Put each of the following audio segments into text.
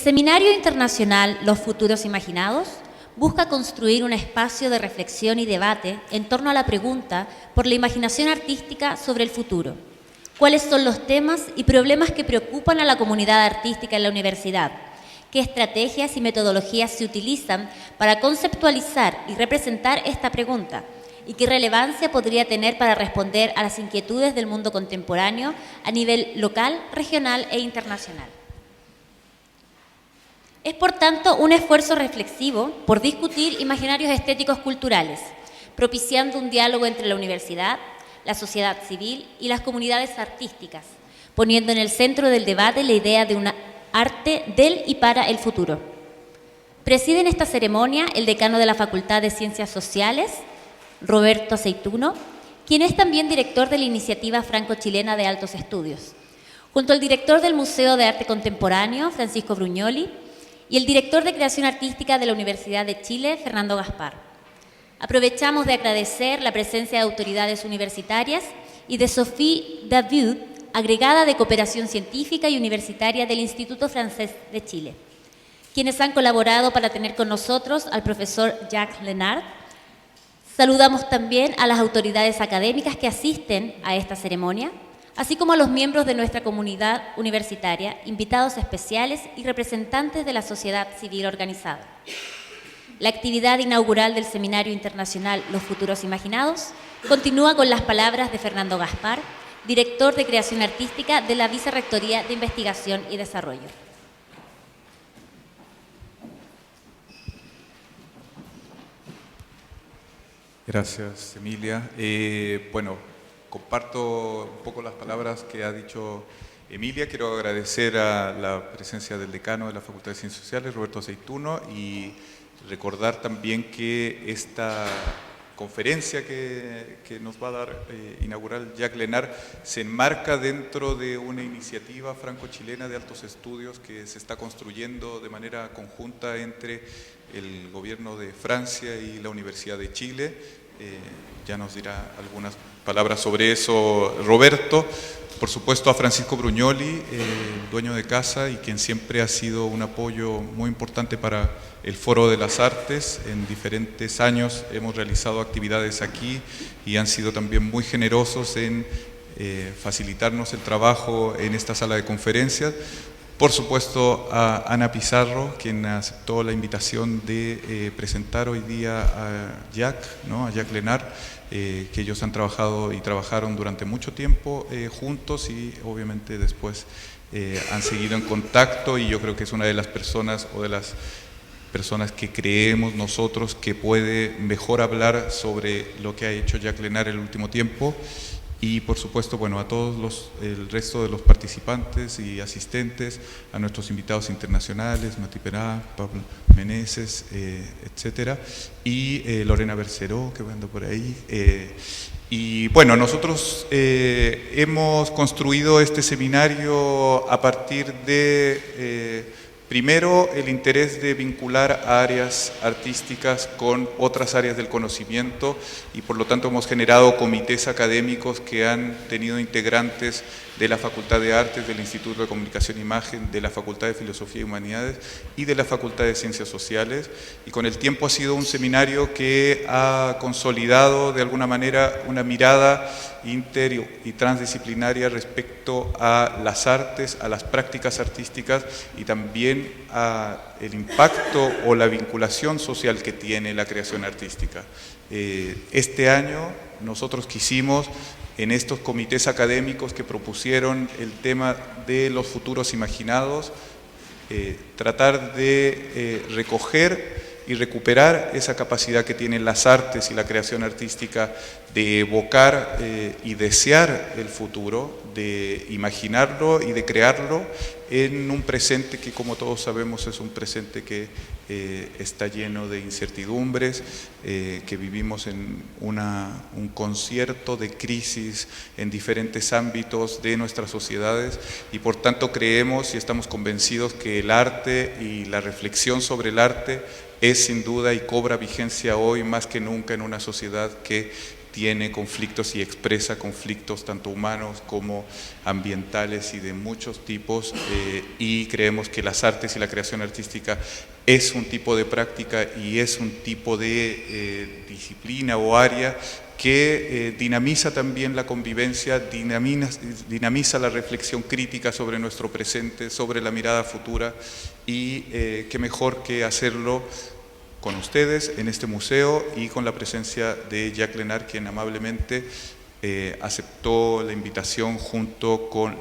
Seminario Internacional Los Futuros Imaginados busca construir un espacio de reflexión y debate en torno a la pregunta por la imaginación artística sobre el futuro. ¿Cuáles son los temas y problemas que preocupan a la comunidad artística en la universidad? ¿Qué estrategias y metodologías se utilizan para conceptualizar y representar esta pregunta? ¿Y qué relevancia podría tener para responder a las inquietudes del mundo contemporáneo a nivel local, regional e internacional? Es, por tanto, un esfuerzo reflexivo por discutir imaginarios estéticos culturales, propiciando un diálogo entre la universidad, la sociedad civil y las comunidades artísticas, poniendo en el centro del debate la idea de una arte del y para el futuro. Preside en esta ceremonia el decano de la Facultad de Ciencias Sociales, Roberto Aceituno, quien es también director de la Iniciativa Franco-Chilena de Altos Estudios, junto al director del Museo de Arte Contemporáneo, Francisco Brugnoli, y el director de Creación Artística de la Universidad de Chile, Fernando Gaspar. Aprovechamos de agradecer la presencia de autoridades universitarias y de Sophie David, agregada de Cooperación Científica y Universitaria del Instituto Francés de Chile, quienes han colaborado para tener con nosotros al profesor Jacques Lenard. Saludamos también a las autoridades académicas que asisten a esta ceremonia, así como a los miembros de nuestra comunidad universitaria, invitados especiales y representantes de la sociedad civil organizada. La actividad inaugural del Seminario Internacional Los Futuros Imaginados continúa con las palabras de Fernando Gaspar, director de Creación Artística de la Vicerrectoría de Investigación y Desarrollo. Gracias, Emilia. Comparto un poco las palabras que ha dicho Emilia. Quiero agradecer a la presencia del decano de la Facultad de Ciencias Sociales, Roberto Aceituno, y recordar también que esta conferencia que nos va a dar inaugural Jacques Lenard se enmarca dentro de una iniciativa franco-chilena de altos estudios que se está construyendo de manera conjunta entre el gobierno de Francia y la Universidad de Chile. Ya nos dirá algunas palabras sobre eso Roberto. Por supuesto a Francisco Brugnoli, dueño de casa y quien siempre ha sido un apoyo muy importante para el Foro de las Artes. En diferentes años hemos realizado actividades aquí y han sido también muy generosos en facilitarnos el trabajo en esta sala de conferencias. Por supuesto a Ana Pizarro, quien aceptó la invitación de presentar hoy día a Jacques, ¿no? A Jacques Lenard, que ellos han trabajado y trabajaron durante mucho tiempo juntos y obviamente después han seguido en contacto, y yo creo que es una de las personas o de las personas que creemos nosotros que puede mejor hablar sobre lo que ha hecho Jacques Lenard el último tiempo. Y por supuesto, bueno, a todos el resto de los participantes y asistentes, a nuestros invitados internacionales, Mati Perá, Pablo Meneses, etcétera, y Lorena Berceró, que anda por ahí. Y bueno, nosotros hemos construido este seminario a partir de primero, el interés de vincular a áreas artísticas con otras áreas del conocimiento, y por lo tanto hemos generado comités académicos que han tenido integrantes de la Facultad de Artes, del Instituto de Comunicación e Imagen, de la Facultad de Filosofía y Humanidades y de la Facultad de Ciencias Sociales, y con el tiempo ha sido un seminario que ha consolidado de alguna manera una mirada inter y transdisciplinaria respecto a las artes, a las prácticas artísticas y también a el impacto o la vinculación social que tiene la creación artística. Este año nosotros quisimos, en estos comités académicos que propusieron el tema de los futuros imaginados, tratar de recoger y recuperar esa capacidad que tienen las artes y la creación artística de evocar y desear el futuro, de imaginarlo y de crearlo en un presente que, como todos sabemos, es un presente que está lleno de incertidumbres, que vivimos en un concierto de crisis en diferentes ámbitos de nuestras sociedades, y por tanto creemos y estamos convencidos que el arte y la reflexión sobre el arte es sin duda y cobra vigencia hoy más que nunca en una sociedad que tiene conflictos y expresa conflictos tanto humanos como ambientales y de muchos tipos, y creemos que las artes y la creación artística es un tipo de práctica y es un tipo de disciplina o área que dinamiza también la convivencia, dinamiza la reflexión crítica sobre nuestro presente, sobre la mirada futura, y qué mejor que hacerlo con ustedes en este museo y con la presencia de Jacques Lenard, quien amablemente aceptó la invitación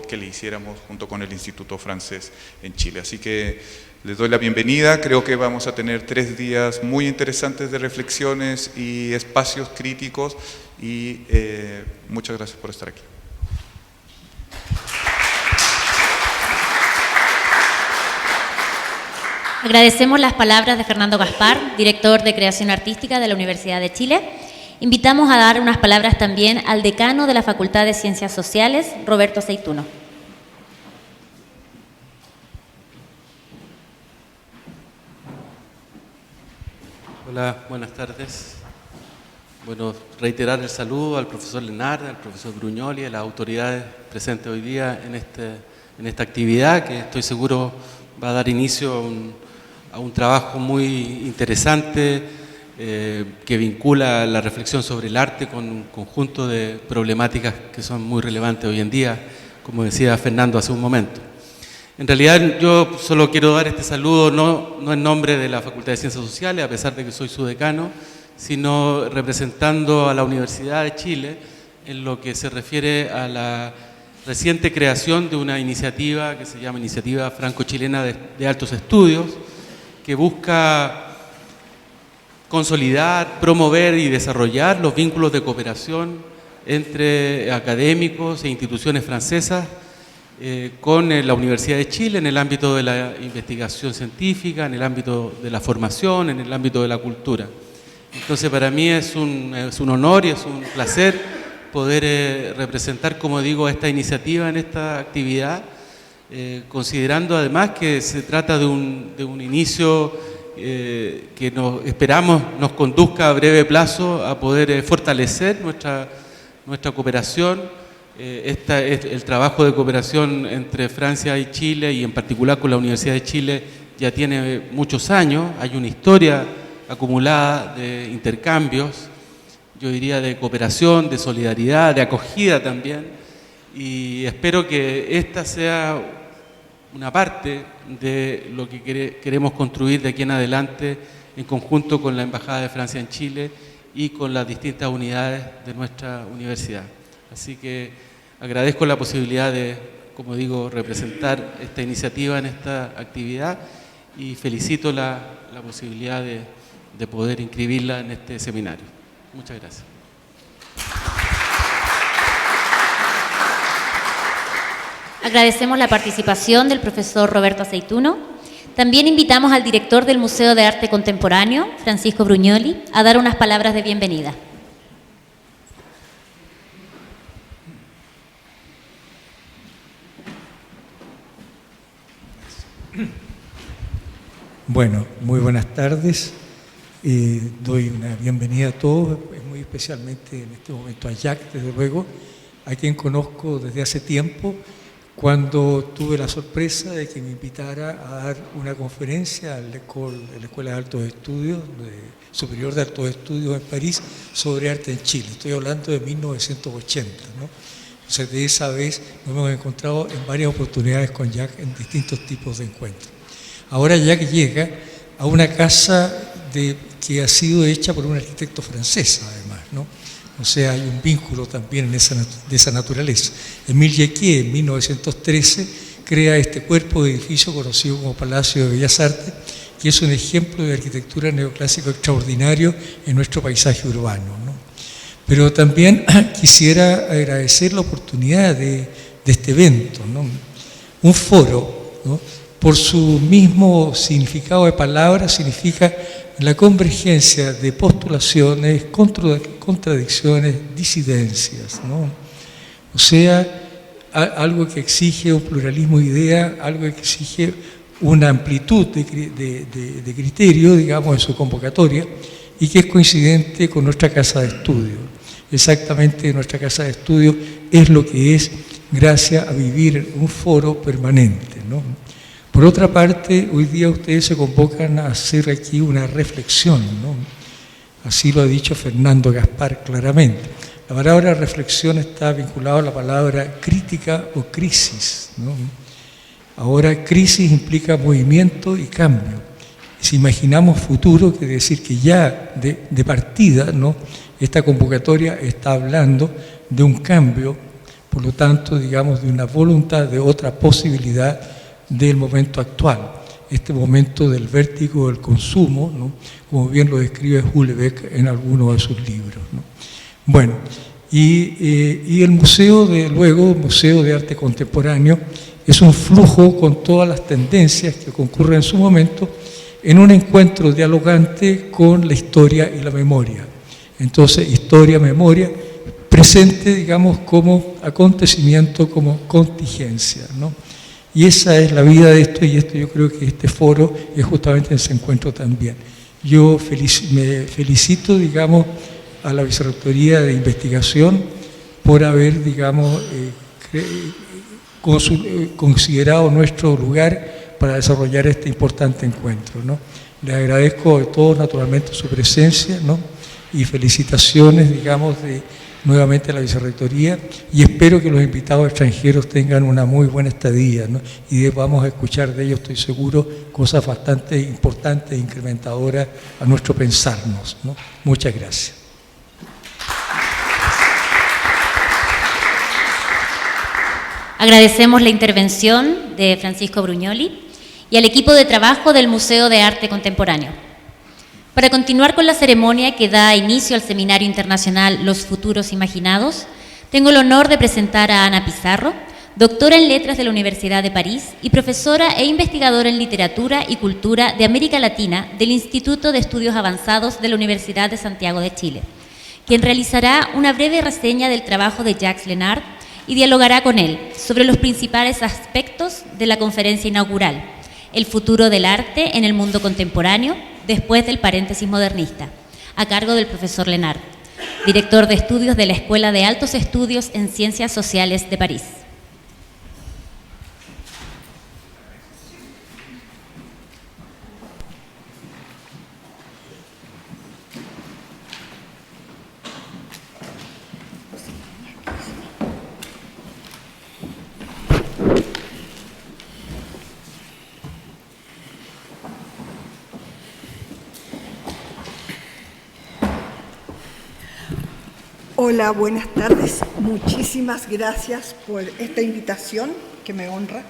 que le hiciéramos junto con el Instituto Francés en Chile. Así que les doy la bienvenida. Creo que vamos a tener 3 días muy interesantes de reflexiones y espacios críticos, y muchas gracias por estar aquí. Agradecemos las palabras de Fernando Gaspar, director de Creación Artística de la Universidad de Chile. Invitamos a dar unas palabras también al decano de la Facultad de Ciencias Sociales, Roberto Aceituno. Hola, buenas tardes. Bueno, reiterar el saludo al profesor Lenard, al profesor Brugnoli, a las autoridades presentes hoy día en esta actividad, que estoy seguro va a dar inicio a un trabajo muy interesante que vincula la reflexión sobre el arte con un conjunto de problemáticas que son muy relevantes hoy en día, como decía Fernando hace un momento. En realidad yo solo quiero dar este saludo no en nombre de la Facultad de Ciencias Sociales, a pesar de que soy su decano, sino representando a la Universidad de Chile en lo que se refiere a la reciente creación de una iniciativa que se llama Iniciativa Franco-Chilena de Altos Estudios, que busca consolidar, promover y desarrollar los vínculos de cooperación entre académicos e instituciones francesas con la Universidad de Chile en el ámbito de la investigación científica, en el ámbito de la formación, en el ámbito de la cultura. Entonces para mí es un honor y es un placer poder representar, como digo, esta iniciativa en esta actividad, considerando además que se trata de un inicio que esperamos nos conduzca a breve plazo a poder fortalecer nuestra cooperación. El trabajo de cooperación entre Francia y Chile, y en particular con la Universidad de Chile, ya tiene muchos años. Hay una historia acumulada de intercambios, yo diría de cooperación, de solidaridad, de acogida también, y espero que esta sea una parte de lo que queremos construir de aquí en adelante en conjunto con la Embajada de Francia en Chile y con las distintas unidades de nuestra universidad. Así que agradezco la posibilidad de, como digo, representar esta iniciativa en esta actividad, y felicito la posibilidad de poder inscribirla en este seminario. Muchas gracias. Agradecemos la participación del profesor Roberto Aceituno. También invitamos al director del Museo de Arte Contemporáneo, Francisco Brugnoli, a dar unas palabras de bienvenida. Bueno, muy buenas tardes. Doy una bienvenida a todos, muy especialmente en este momento a Jacques, desde luego, a quien conozco desde hace tiempo, cuando tuve la sorpresa de que me invitara a dar una conferencia en la Escuela de Altos Estudios, Superior de Altos Estudios en París, sobre arte en Chile. Estoy hablando de 1980, ¿no? O sea, de esa vez nos hemos encontrado en varias oportunidades con Jacques en distintos tipos de encuentros. Ahora Jacques llega a una casa que ha sido hecha por un arquitecto francés, además, ¿no? O sea, hay un vínculo también de esa naturaleza. Émile Jacquier, en 1913, crea este cuerpo de edificio conocido como Palacio de Bellas Artes, que es un ejemplo de arquitectura neoclásico extraordinario en nuestro paisaje urbano, ¿no? Pero también quisiera agradecer la oportunidad de este evento, ¿no? Un foro, ¿no? Por su mismo significado de palabra, significa la convergencia de postulaciones, contradicciones, disidencias, ¿no? O sea, algo que exige un pluralismo de ideas, algo que exige una amplitud de criterio, digamos, en su convocatoria, y que es coincidente con nuestra casa de estudio. exactamente nuestra casa de estudio es lo que es gracias a vivir en un foro permanente, ¿no? Por otra parte, hoy día ustedes se convocan a hacer aquí una reflexión, ¿no? Así lo ha dicho Fernando Gaspar claramente. La palabra reflexión está vinculada a la palabra crítica o crisis, ¿no? Ahora, crisis implica movimiento y cambio. Si imaginamos futuro, quiere decir que ya de partida, ¿no?, esta convocatoria está hablando de un cambio, por lo tanto, digamos, de una voluntad, de otra posibilidad del momento actual. Este momento del vértigo del consumo, ¿no?, como bien lo describe Houellebecq en algunos de sus libros, ¿no? Bueno, y el museo, luego, Museo de Arte Contemporáneo, es un flujo con todas las tendencias que concurren en su momento en un encuentro dialogante con la historia y la memoria. Entonces, historia, memoria, presente, digamos, como acontecimiento, como contingencia, ¿no? Y esa es la vida de esto, y esto yo creo que este foro es justamente ese encuentro también. Yo me felicito, digamos, a la Vicerrectoría de Investigación por haber, digamos, considerado nuestro lugar para desarrollar este importante encuentro, ¿no? Les agradezco a todos, naturalmente, su presencia, ¿no? Y felicitaciones, digamos, nuevamente a la Vicerrectoría, y espero que los invitados extranjeros tengan una muy buena estadía, ¿no? Y vamos a escuchar de ellos, estoy seguro, cosas bastante importantes e incrementadoras a nuestro pensarnos, ¿no? Muchas gracias. Agradecemos la intervención de Francisco Brugnoli y al equipo de trabajo del Museo de Arte Contemporáneo. Para continuar con la ceremonia que da inicio al Seminario Internacional Los Futuros Imaginados, tengo el honor de presentar a Ana Pizarro, doctora en Letras de la Universidad de París y profesora e investigadora en Literatura y Cultura de América Latina del Instituto de Estudios Avanzados de la Universidad de Santiago de Chile, quien realizará una breve reseña del trabajo de Jacques Lenard y dialogará con él sobre los principales aspectos de la conferencia inaugural, el futuro del arte en el mundo contemporáneo, después del paréntesis modernista, a cargo del profesor Lenard, director de estudios de la Escuela de Altos Estudios en Ciencias Sociales de París. Hola, buenas tardes. Muchísimas gracias por esta invitación que me honra.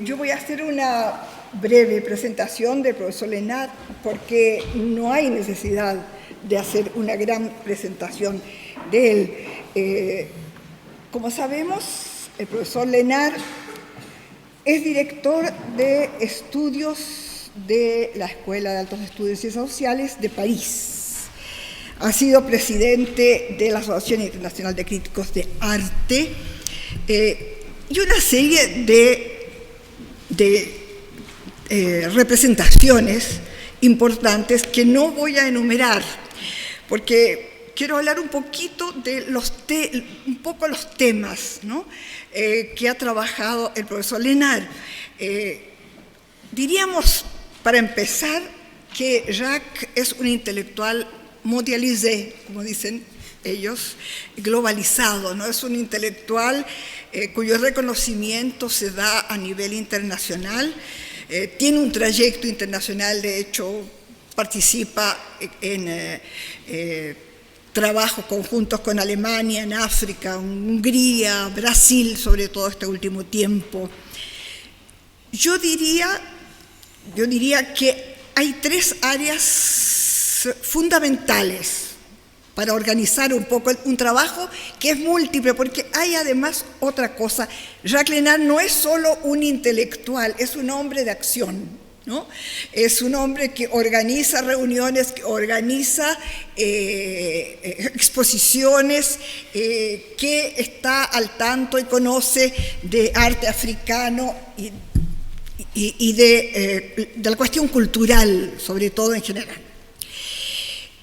Yo voy a hacer una breve presentación del profesor Lenard porque no hay necesidad de hacer una gran presentación de él. Como sabemos, el profesor Lenard es director de estudios de la Escuela de Altos Estudios en Ciencias Sociales de París. Ha sido presidente de la Asociación Internacional de Críticos de Arte y una serie de representaciones importantes que no voy a enumerar, porque quiero hablar un poquito de los temas, ¿no?, que ha trabajado el profesor Lenard. Diríamos, para empezar, que Jacques es un intelectual mondialisé, como dicen ellos, globalizado, ¿no? Es un intelectual cuyo reconocimiento se da a nivel internacional, tiene un trayecto internacional, de hecho participa en trabajos conjuntos con Alemania, en África, Hungría, Brasil, sobre todo este último tiempo. Yo diría que hay tres áreas fundamentales para organizar un poco un trabajo que es múltiple, porque hay además otra cosa. Jacques Lenard no es solo un intelectual, es un hombre de acción, ¿no? Es un hombre que organiza reuniones, que organiza exposiciones, que está al tanto y conoce de arte africano y de la cuestión cultural, sobre todo en general.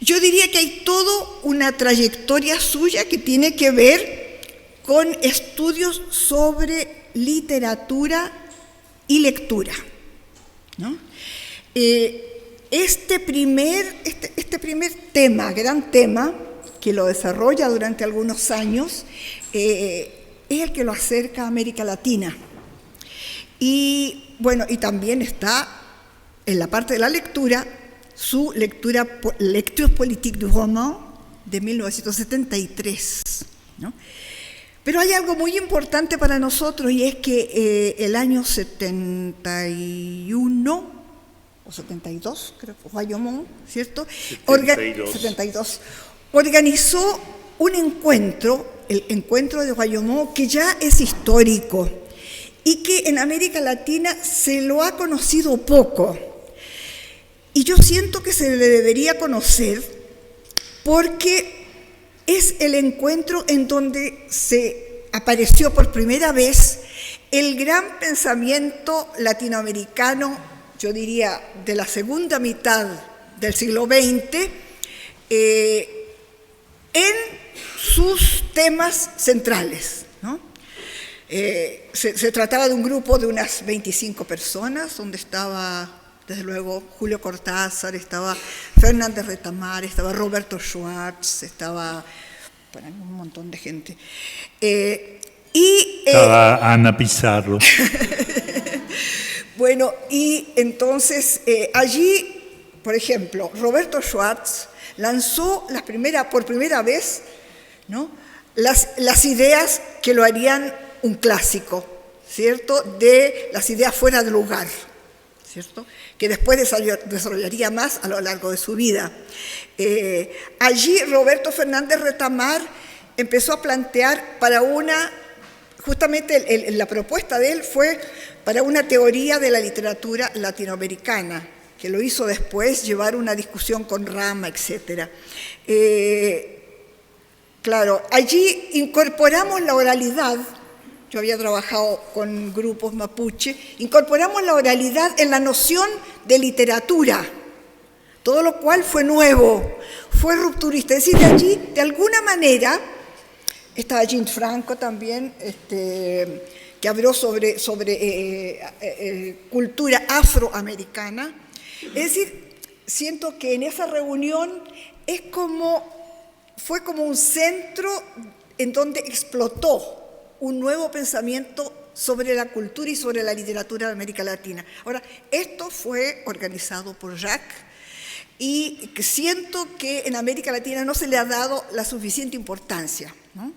Yo diría que hay toda una trayectoria suya que tiene que ver con estudios sobre literatura y lectura, ¿no? Este primer tema, gran tema, que lo desarrolla durante algunos años, es el que lo acerca a América Latina. Y bueno, y también está en la parte de la lectura, su Lecture politique du roman de 1973, ¿no? Pero hay algo muy importante para nosotros, y es que el año 71 o 72, creo que Royaumont, ¿cierto? 72. Organizó un encuentro, el encuentro de Royaumont, que ya es histórico y que en América Latina se lo ha conocido poco. Y yo siento que se le debería conocer porque es el encuentro en donde se apareció por primera vez el gran pensamiento latinoamericano, yo diría de la segunda mitad del siglo XX, en sus temas centrales, ¿no? Se trataba de un grupo de unas 25 personas, donde estaba, desde luego, Julio Cortázar, estaba Fernández Retamar, estaba Roberto Schwartz, estaba, bueno, un montón de gente. Estaba Ana Pizarro. Bueno, y entonces allí, por ejemplo, Roberto Schwartz lanzó por primera vez, ¿no?, las ideas que lo harían un clásico, ¿cierto?, de las ideas fuera de lugar, ¿cierto?, que después desarrollaría más a lo largo de su vida. Allí Roberto Fernández Retamar empezó a plantear justamente la propuesta de él fue para una teoría de la literatura latinoamericana, que lo hizo después llevar una discusión con Rama, etc. Claro, allí incorporamos la oralidad. Yo había trabajado con grupos mapuche, incorporamos la oralidad en la noción de literatura, todo lo cual fue nuevo, fue rupturista. Es decir, de allí, de alguna manera, estaba Jean Franco también, que habló sobre cultura afroamericana. Es decir, siento que en esa reunión fue como un centro en donde explotó un nuevo pensamiento sobre la cultura y sobre la literatura de América Latina. Ahora, esto fue organizado por Jacques y siento que en América Latina no se le ha dado la suficiente importancia, ¿no?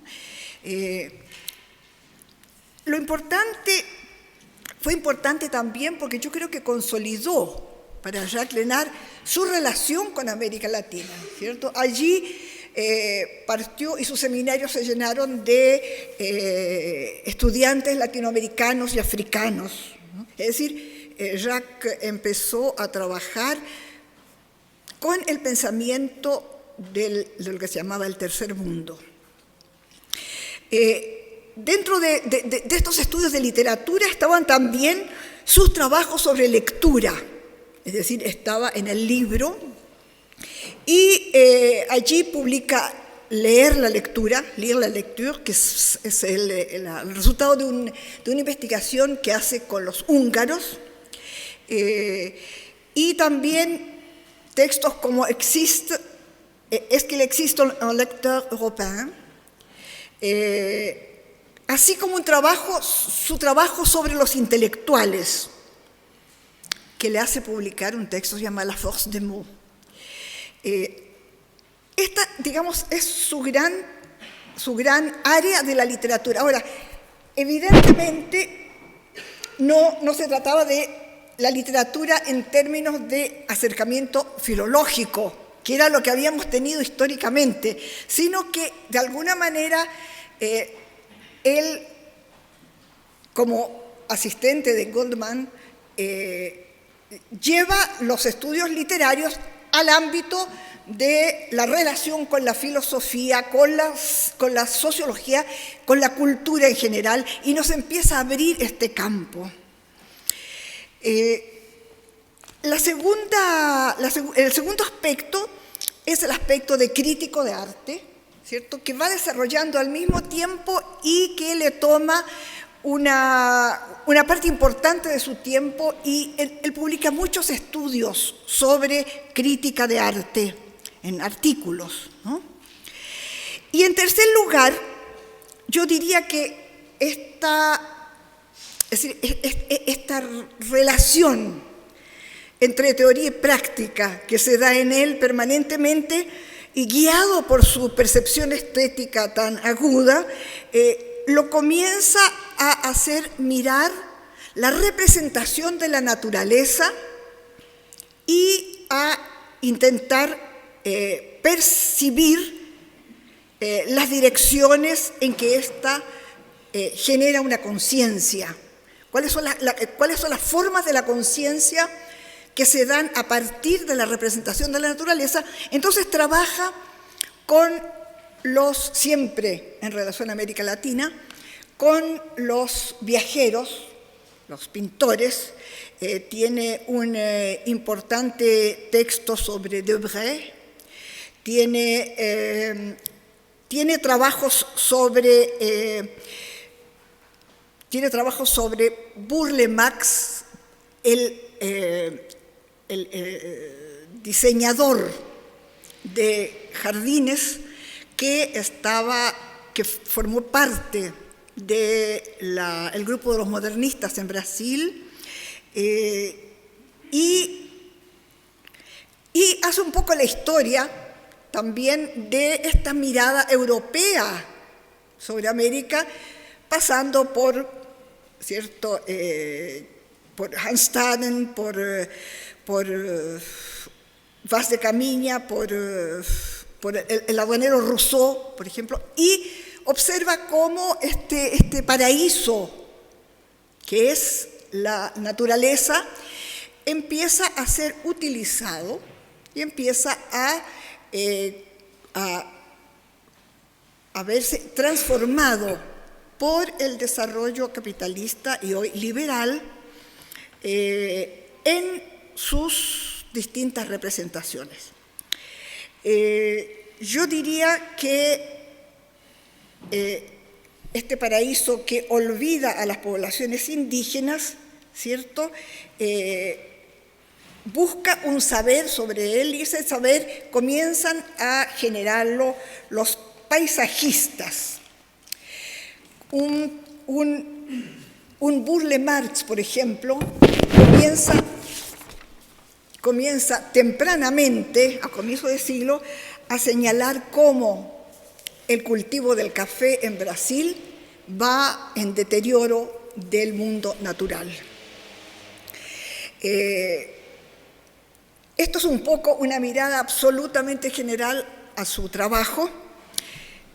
Fue importante también porque yo creo que consolidó para Jacques Lenard su relación con América Latina, ¿cierto? Allí partió y sus seminarios se llenaron de estudiantes latinoamericanos y africanos, ¿no? Es decir, Jacques empezó a trabajar con el pensamiento de lo que se llamaba el tercer mundo. Dentro de estos estudios de literatura estaban también sus trabajos sobre lectura, es decir, estaba en el libro, y allí publica Lire la lecture, que es el resultado de una investigación que hace con los húngaros, y también textos como Est-ce qu'il existe un lecteur européen, así como su trabajo sobre los intelectuales, que le hace publicar un texto que se llama La force des mots. Esta, digamos, es su gran área de la literatura. Ahora, evidentemente, no se trataba de la literatura en términos de acercamiento filológico, que era lo que habíamos tenido históricamente, sino que, de alguna manera, él, como asistente de Goldman, lleva los estudios literarios al ámbito de la relación con la filosofía, con la sociología, con la cultura en general, y nos empieza a abrir este campo. El segundo aspecto es el aspecto de crítico de arte, ¿cierto?, que va desarrollando al mismo tiempo y que le toma una parte importante de su tiempo, y él publica muchos estudios sobre crítica de arte en artículos, ¿no? Y en tercer lugar, yo diría que esta relación entre teoría y práctica que se da en él permanentemente y guiado por su percepción estética tan aguda, lo comienza a hacer mirar la representación de la naturaleza y a intentar percibir las direcciones en que ésta genera una conciencia. ¿Cuáles son las formas de la conciencia que se dan a partir de la representación de la naturaleza? Entonces trabaja con siempre en relación a América Latina, con los viajeros, los pintores. Tiene un importante texto sobre Debré, tiene trabajos sobre Burle Marx, el diseñador de jardines que formó parte del grupo de los modernistas en Brasil, y hace un poco la historia también de esta mirada europea sobre América, pasando por Hans Staden, por Vaz de Caminha, por el aduanero Rousseau, por ejemplo, y observa cómo este paraíso que es la naturaleza empieza a ser utilizado y empieza a verse transformado por el desarrollo capitalista y hoy liberal en sus distintas representaciones. Yo diría que este paraíso que olvida a las poblaciones indígenas, ¿cierto?, busca un saber sobre él, y ese saber comienzan a generarlo los paisajistas. Un Burle Marx, por ejemplo, comienza tempranamente, a comienzo de siglo, a señalar cómo el cultivo del café en Brasil va en deterioro del mundo natural. Esto es un poco una mirada absolutamente general a su trabajo.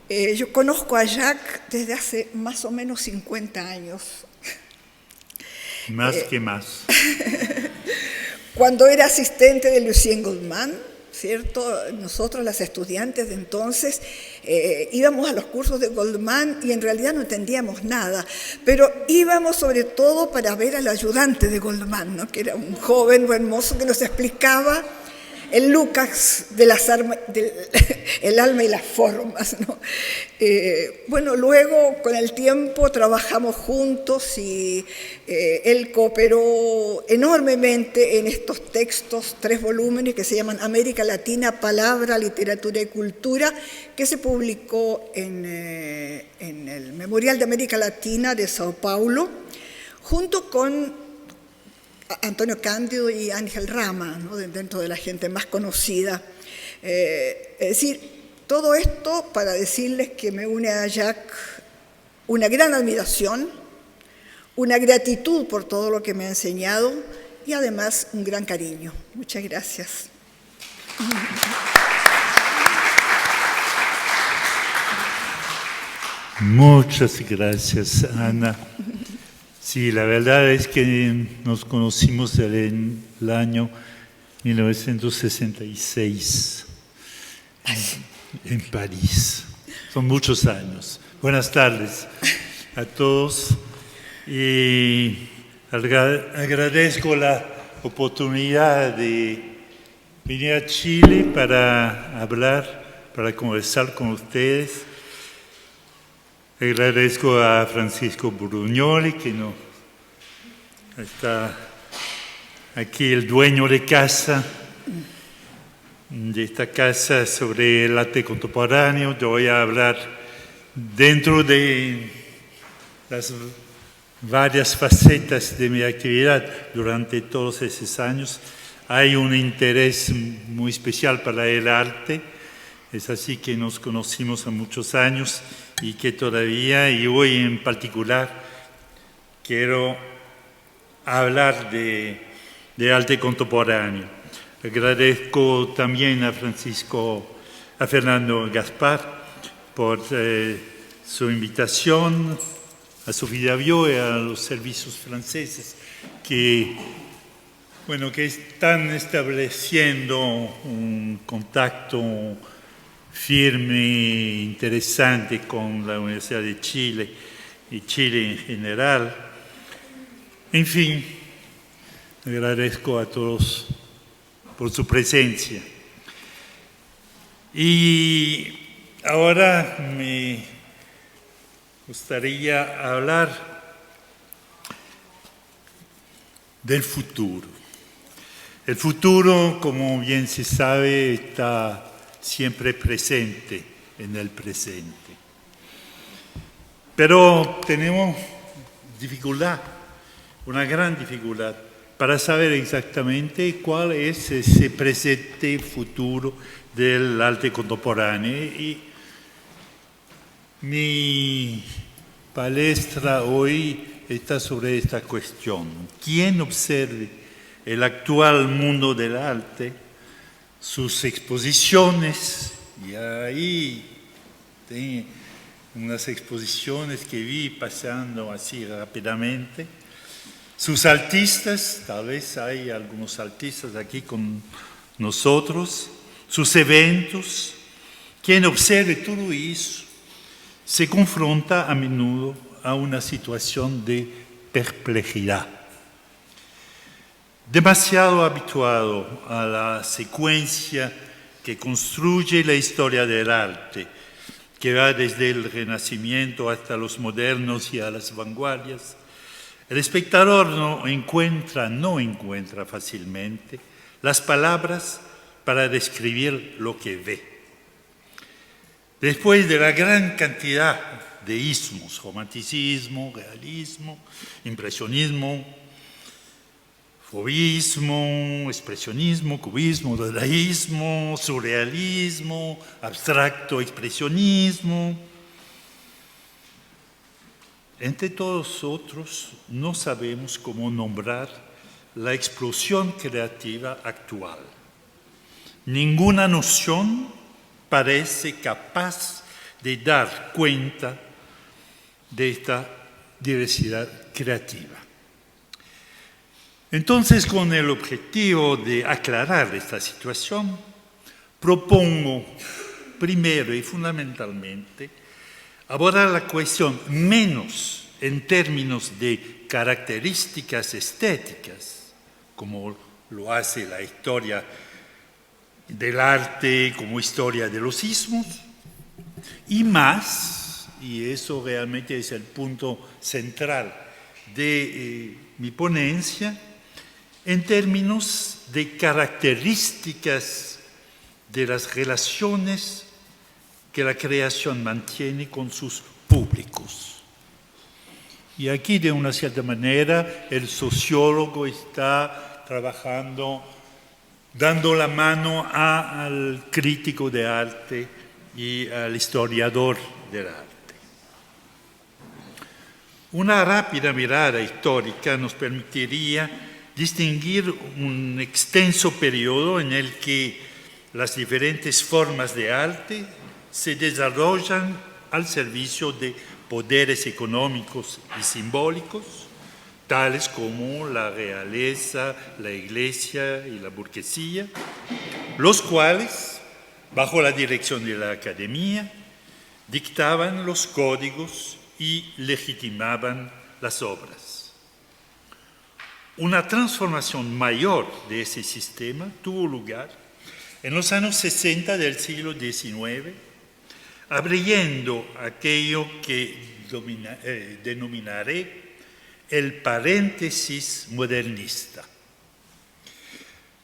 Yo conozco a Jacques desde hace más o menos 50 años. Más que más. Cuando era asistente de Lucien Goldman, ¿cierto? Nosotros, las estudiantes de entonces, íbamos a los cursos de Goldman y en realidad no entendíamos nada, pero íbamos sobre todo para ver al ayudante de Goldman, ¿no?, que era un joven buen mozo que nos explicaba el Lucas del alma y las formas, ¿no? Bueno, luego con el tiempo trabajamos juntos y él cooperó enormemente en estos textos, 3 volúmenes que se llaman América Latina, Palabra, Literatura y Cultura, que se publicó en el Memorial de América Latina de Sao Paulo, junto con Antonio Cándido y Ángel Rama, ¿no?, dentro de la gente más conocida. Es decir, todo esto para decirles que me une a Jacques una gran admiración, una gratitud por todo lo que me ha enseñado y además un gran cariño. Muchas gracias. Muchas gracias, Ana. Sí, la verdad es que nos conocimos en el año 1966 en París. Son muchos años. Buenas tardes a todos y agradezco la oportunidad de Vine a Chile para hablar, para conversar con ustedes. Agradezco a Francisco Brugnoli, que no está aquí, el dueño de casa, de esta casa sobre el arte contemporáneo. Yo voy a hablar dentro de las varias facetas de mi actividad durante todos esos años. Hay un interés muy especial para el arte, es así que nos conocimos hace muchos años y que todavía, y hoy en particular, quiero hablar de arte contemporáneo. Agradezco también a Fernando Gaspar por su invitación, a Sofía Viau y a los servicios franceses que están estableciendo un contacto firme, interesante con la Universidad de Chile y Chile en general. En fin, agradezco a todos por su presencia. Y ahora me gustaría hablar del futuro. El futuro, como bien se sabe, está siempre presente en el presente. Pero tenemos dificultad, una gran dificultad, para saber exactamente cuál es ese presente futuro del arte contemporáneo. Y mi palestra hoy está sobre esta cuestión. ¿Quién observe el actual mundo del arte, sus exposiciones? Y ahí tengo unas exposiciones que vi pasando así rápidamente. Sus artistas, tal vez hay algunos artistas aquí con nosotros, sus eventos. Quien observe todo eso se confronta a menudo a una situación de perplejidad. Demasiado habituado a la secuencia que construye la historia del arte, que va desde el Renacimiento hasta los modernos y a las vanguardias, el espectador no encuentra fácilmente las palabras para describir lo que ve. Después de la gran cantidad de ismos, romanticismo, realismo, impresionismo, fauvismo, expresionismo, cubismo, dadaísmo, surrealismo, abstracto expresionismo. Entre todos otros, no sabemos cómo nombrar la explosión creativa actual. Ninguna noción parece capaz de dar cuenta de esta diversidad creativa. Entonces, con el objetivo de aclarar esta situación, propongo primero y fundamentalmente abordar la cuestión menos en términos de características estéticas, como lo hace la historia del arte como historia de los ismos, y más, y eso realmente es el punto central de mi ponencia, en términos de características de las relaciones que la creación mantiene con sus públicos. Y aquí, de una cierta manera, el sociólogo está trabajando, dando la mano al crítico de arte y al historiador del arte. Una rápida mirada histórica nos permitiría distinguir un extenso periodo en el que las diferentes formas de arte se desarrollan al servicio de poderes económicos y simbólicos, tales como la realeza, la iglesia y la burguesía, los cuales, bajo la dirección de la academia, dictaban los códigos y legitimaban las obras. Una transformación mayor de ese sistema tuvo lugar en los años 60 del siglo XIX, abriendo aquello que denominaré el paréntesis modernista,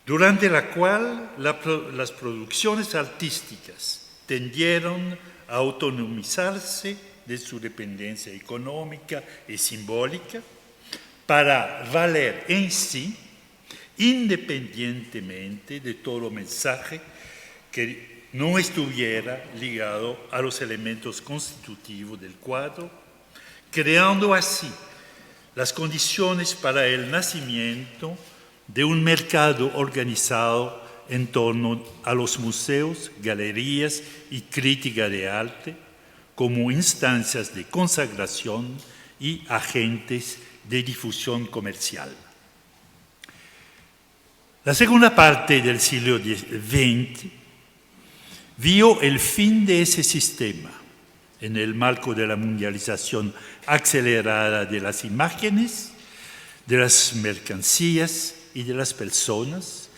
durante la cual las producciones artísticas tendieron a autonomizarse de su dependencia económica y simbólica para valer en sí, independientemente de todo mensaje que no estuviera ligado a los elementos constitutivos del cuadro, creando así las condiciones para el nacimiento de un mercado organizado en torno a los museos, galerías y crítica de arte como instancias de consagración y agentes de difusión comercial. La segunda parte del siglo XX vio el fin de ese sistema en el marco de la mundialización acelerada de las imágenes, de las mercancías y de las personas,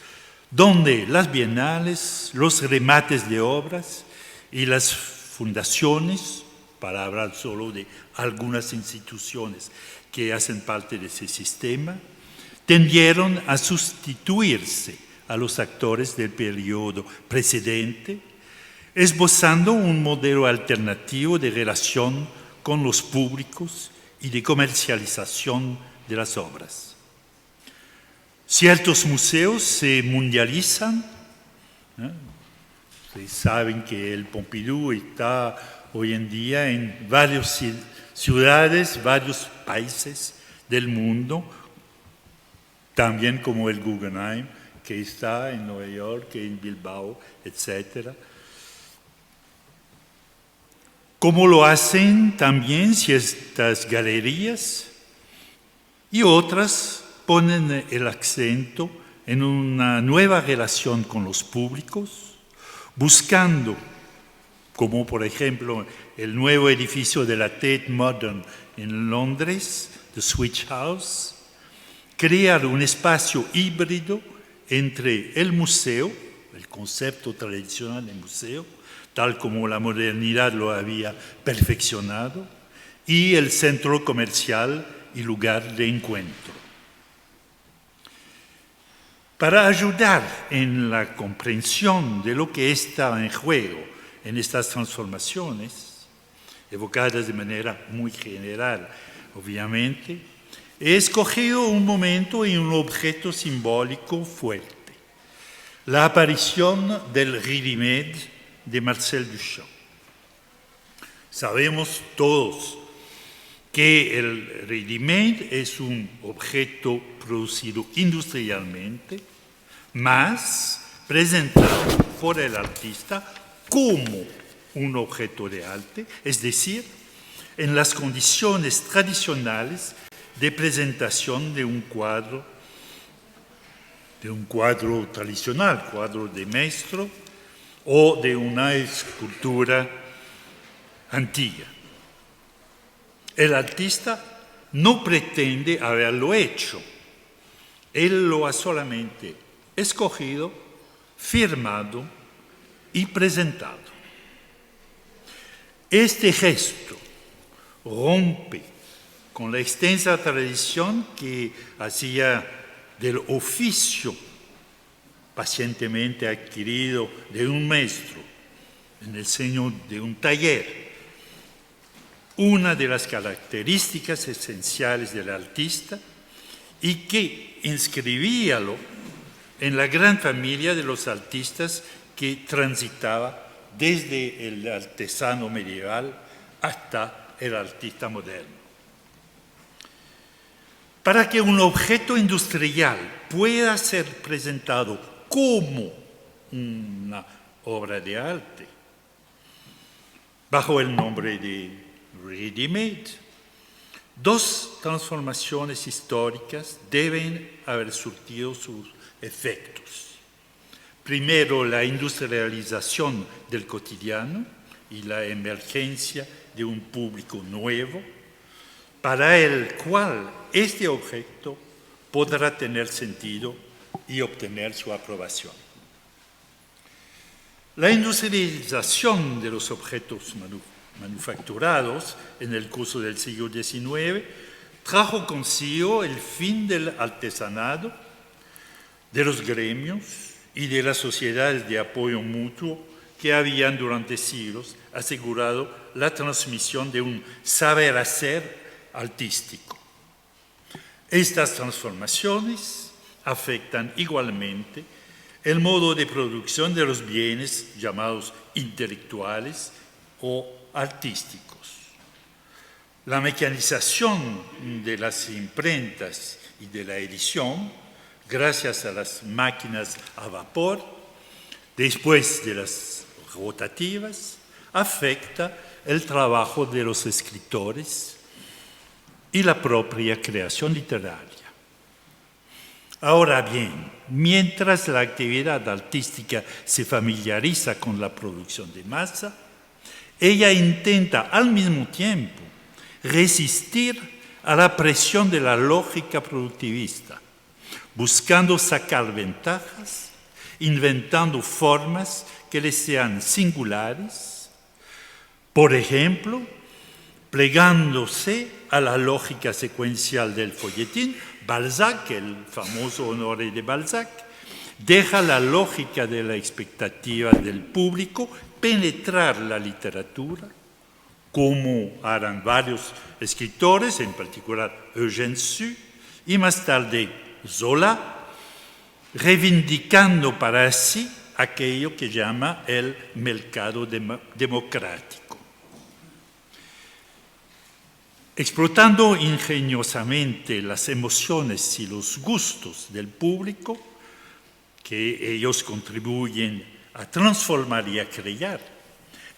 donde las bienales, los remates de obras y las fundaciones, para hablar solo de algunas instituciones que hacen parte de ese sistema, tendieron a sustituirse a los actores del periodo precedente, esbozando un modelo alternativo de relación con los públicos y de comercialización de las obras. Ciertos museos se mundializan. Ustedes saben que el Pompidou está hoy en día en varias ciudades, varios países del mundo, también como el Guggenheim, que está en Nueva York, en Bilbao, etc. Como lo hacen también ciertas galerías y otras ponen el acento en una nueva relación con los públicos, buscando, como por ejemplo el nuevo edificio de la Tate Modern en Londres, The Switch House, crear un espacio híbrido entre el museo, el concepto tradicional de museo, tal como la modernidad lo había perfeccionado, y el centro comercial y lugar de encuentro. Para ayudar en la comprensión de lo que está en juego en estas transformaciones, evocadas de manera muy general, obviamente, he escogido un momento y un objeto simbólico fuerte: la aparición del ready-made de Marcel Duchamp. Sabemos todos que el ready-made es un objeto producido industrialmente, más presentado por el artista como un objeto de arte, es decir, en las condiciones tradicionales de presentación de un cuadro tradicional, cuadro de maestro o de una escultura antigua. El artista no pretende haberlo hecho, él lo ha solamente escogido, firmado y presentado. Este gesto rompe con la extensa tradición que hacía del oficio pacientemente adquirido de un maestro en el seno de un taller una de las características esenciales del artista y que inscribíalo en la gran familia de los artistas que transitaba desde el artesano medieval hasta el artista moderno. Para que un objeto industrial pueda ser presentado como una obra de arte, bajo el nombre de ready-made, dos transformaciones históricas deben haber surtido sus efectos. Primero, la industrialización del cotidiano y la emergencia de un público nuevo, para el cual este objeto podrá tener sentido y obtener su aprobación. La industrialización de los objetos manufacturados en el curso del siglo XIX trajo consigo el fin del artesanado, de los gremios y de las sociedades de apoyo mutuo que habían durante siglos asegurado la transmisión de un saber hacer artístico. Estas transformaciones afectan igualmente el modo de producción de los bienes llamados intelectuales o artísticos. La mecanización de las imprentas y de la edición, gracias a las máquinas a vapor, después de las rotativas, afecta el trabajo de los escritores y la propia creación literaria. Ahora bien, mientras la actividad artística se familiariza con la producción de masa, ella intenta al mismo tiempo resistir a la presión de la lógica productivista, buscando sacar ventajas, inventando formas que les sean singulares, por ejemplo, plegándose a la lógica secuencial del folletín. Balzac, el famoso Honoré de Balzac, deja la lógica de la expectativa del público penetrar la literatura, como harán varios escritores, en particular Eugène Sue, y más tarde Zola, reivindicando para sí aquello que llama el mercado democrático. Explotando ingeniosamente las emociones y los gustos del público, que ellos contribuyen a transformar y a crear,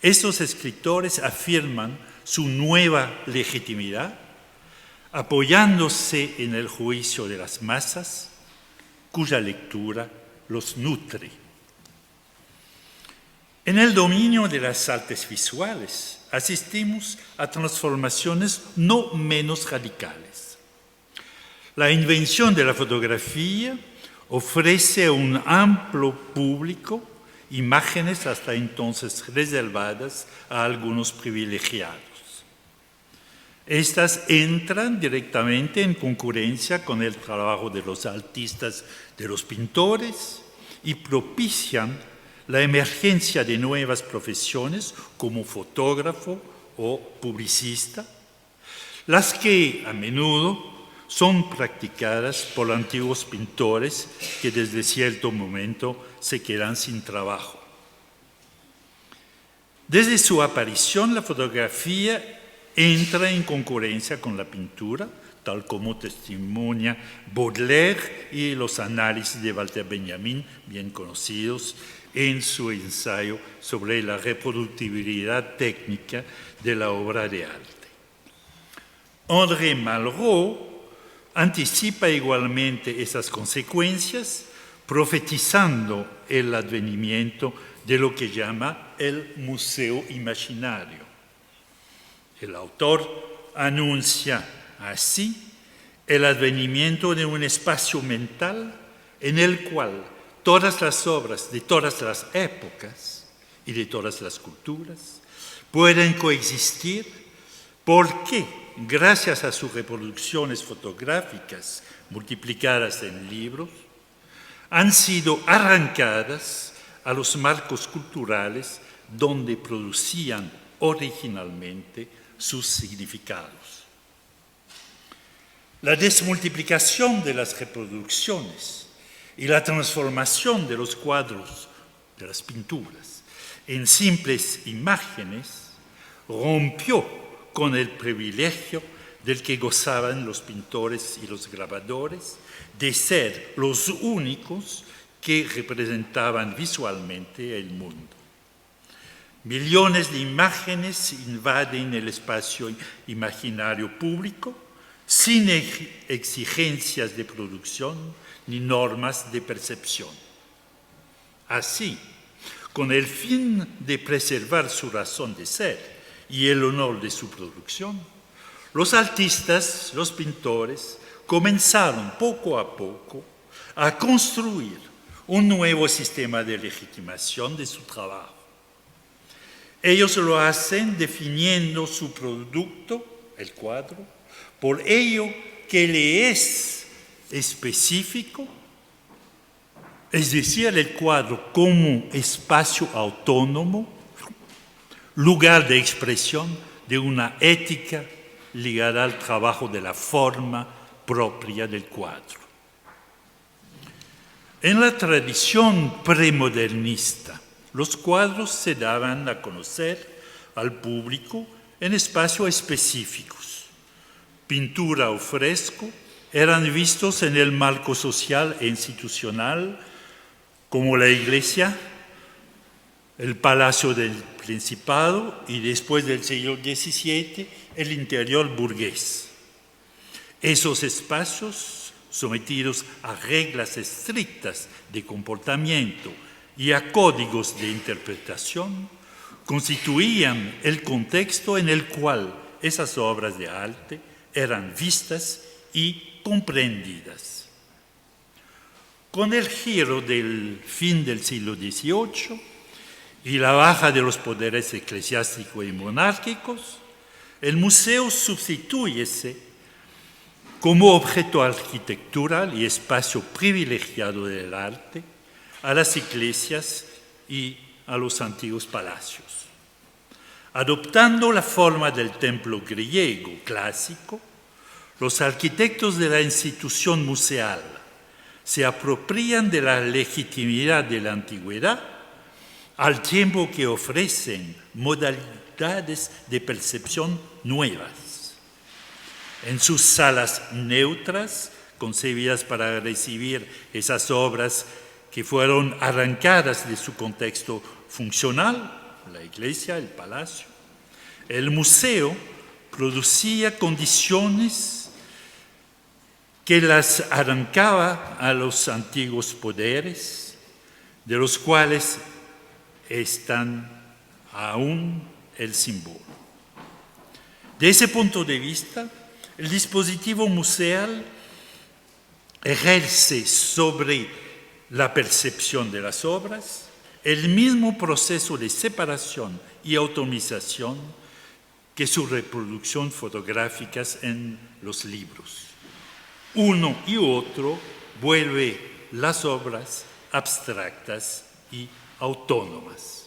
estos escritores afirman su nueva legitimidad, apoyándose en el juicio de las masas, cuya lectura los nutre. En el dominio de las artes visuales, asistimos a transformaciones no menos radicales. La invención de la fotografía ofrece a un amplio público imágenes hasta entonces reservadas a algunos privilegiados. Estas entran directamente en concurrencia con el trabajo de los artistas, de los pintores, y propician la emergencia de nuevas profesiones como fotógrafo o publicista, las que a menudo son practicadas por antiguos pintores que desde cierto momento se quedan sin trabajo. Desde su aparición, la fotografía entra en concurrencia con la pintura, tal como testimonia Baudelaire y los análisis de Walter Benjamin, bien conocidos, en su ensayo sobre la reproductibilidad técnica de la obra de arte. André Malraux anticipa igualmente esas consecuencias, profetizando el advenimiento de lo que llama el museo imaginario. El autor anuncia así el advenimiento de un espacio mental en el cual todas las obras de todas las épocas y de todas las culturas pueden coexistir porque, gracias a sus reproducciones fotográficas multiplicadas en libros, han sido arrancadas a los marcos culturales donde producían originalmente sus significados. La desmultiplicación de las reproducciones y la transformación de los cuadros, de las pinturas, en simples imágenes, rompió con el privilegio del que gozaban los pintores y los grabadores de ser los únicos que representaban visualmente el mundo. Millones de imágenes invaden el espacio imaginario público sin exigencias de producción ni normas de percepción. Así, con el fin de preservar su razón de ser y el honor de su producción, los artistas, los pintores, comenzaron poco a poco a construir un nuevo sistema de legitimación de su trabajo. Ellos lo hacen definiendo su producto, el cuadro, por ello que le es específico, es decir, el cuadro como espacio autónomo, lugar de expresión de una ética ligada al trabajo de la forma propia del cuadro. En la tradición premodernista, los cuadros se daban a conocer al público en espacios específicos. Pintura o fresco eran vistos en el marco social e institucional como la iglesia, el palacio del Principado y después del siglo XVII el interior burgués. Esos espacios, sometidos a reglas estrictas de comportamiento y a códigos de interpretación, constituían el contexto en el cual esas obras de arte eran vistas y comprendidas. Con el giro del fin del siglo XVIII y la baja de los poderes eclesiásticos y monárquicos, el museo sustituyese como objeto arquitectural y espacio privilegiado del arte a las iglesias y a los antiguos palacios. Adoptando la forma del templo griego clásico, los arquitectos de la institución museal se apropian de la legitimidad de la antigüedad al tiempo que ofrecen modalidades de percepción nuevas. En sus salas neutras, concebidas para recibir esas obras que fueron arrancadas de su contexto funcional, la iglesia, el palacio, el museo producía condiciones que las arrancaba a los antiguos poderes, de los cuales están aún el símbolo. De ese punto de vista, el dispositivo museal ejerce sobre la percepción de las obras el mismo proceso de separación y automatización que su reproducción fotográficas en los libros. Uno y otro vuelve las obras abstractas y autónomas.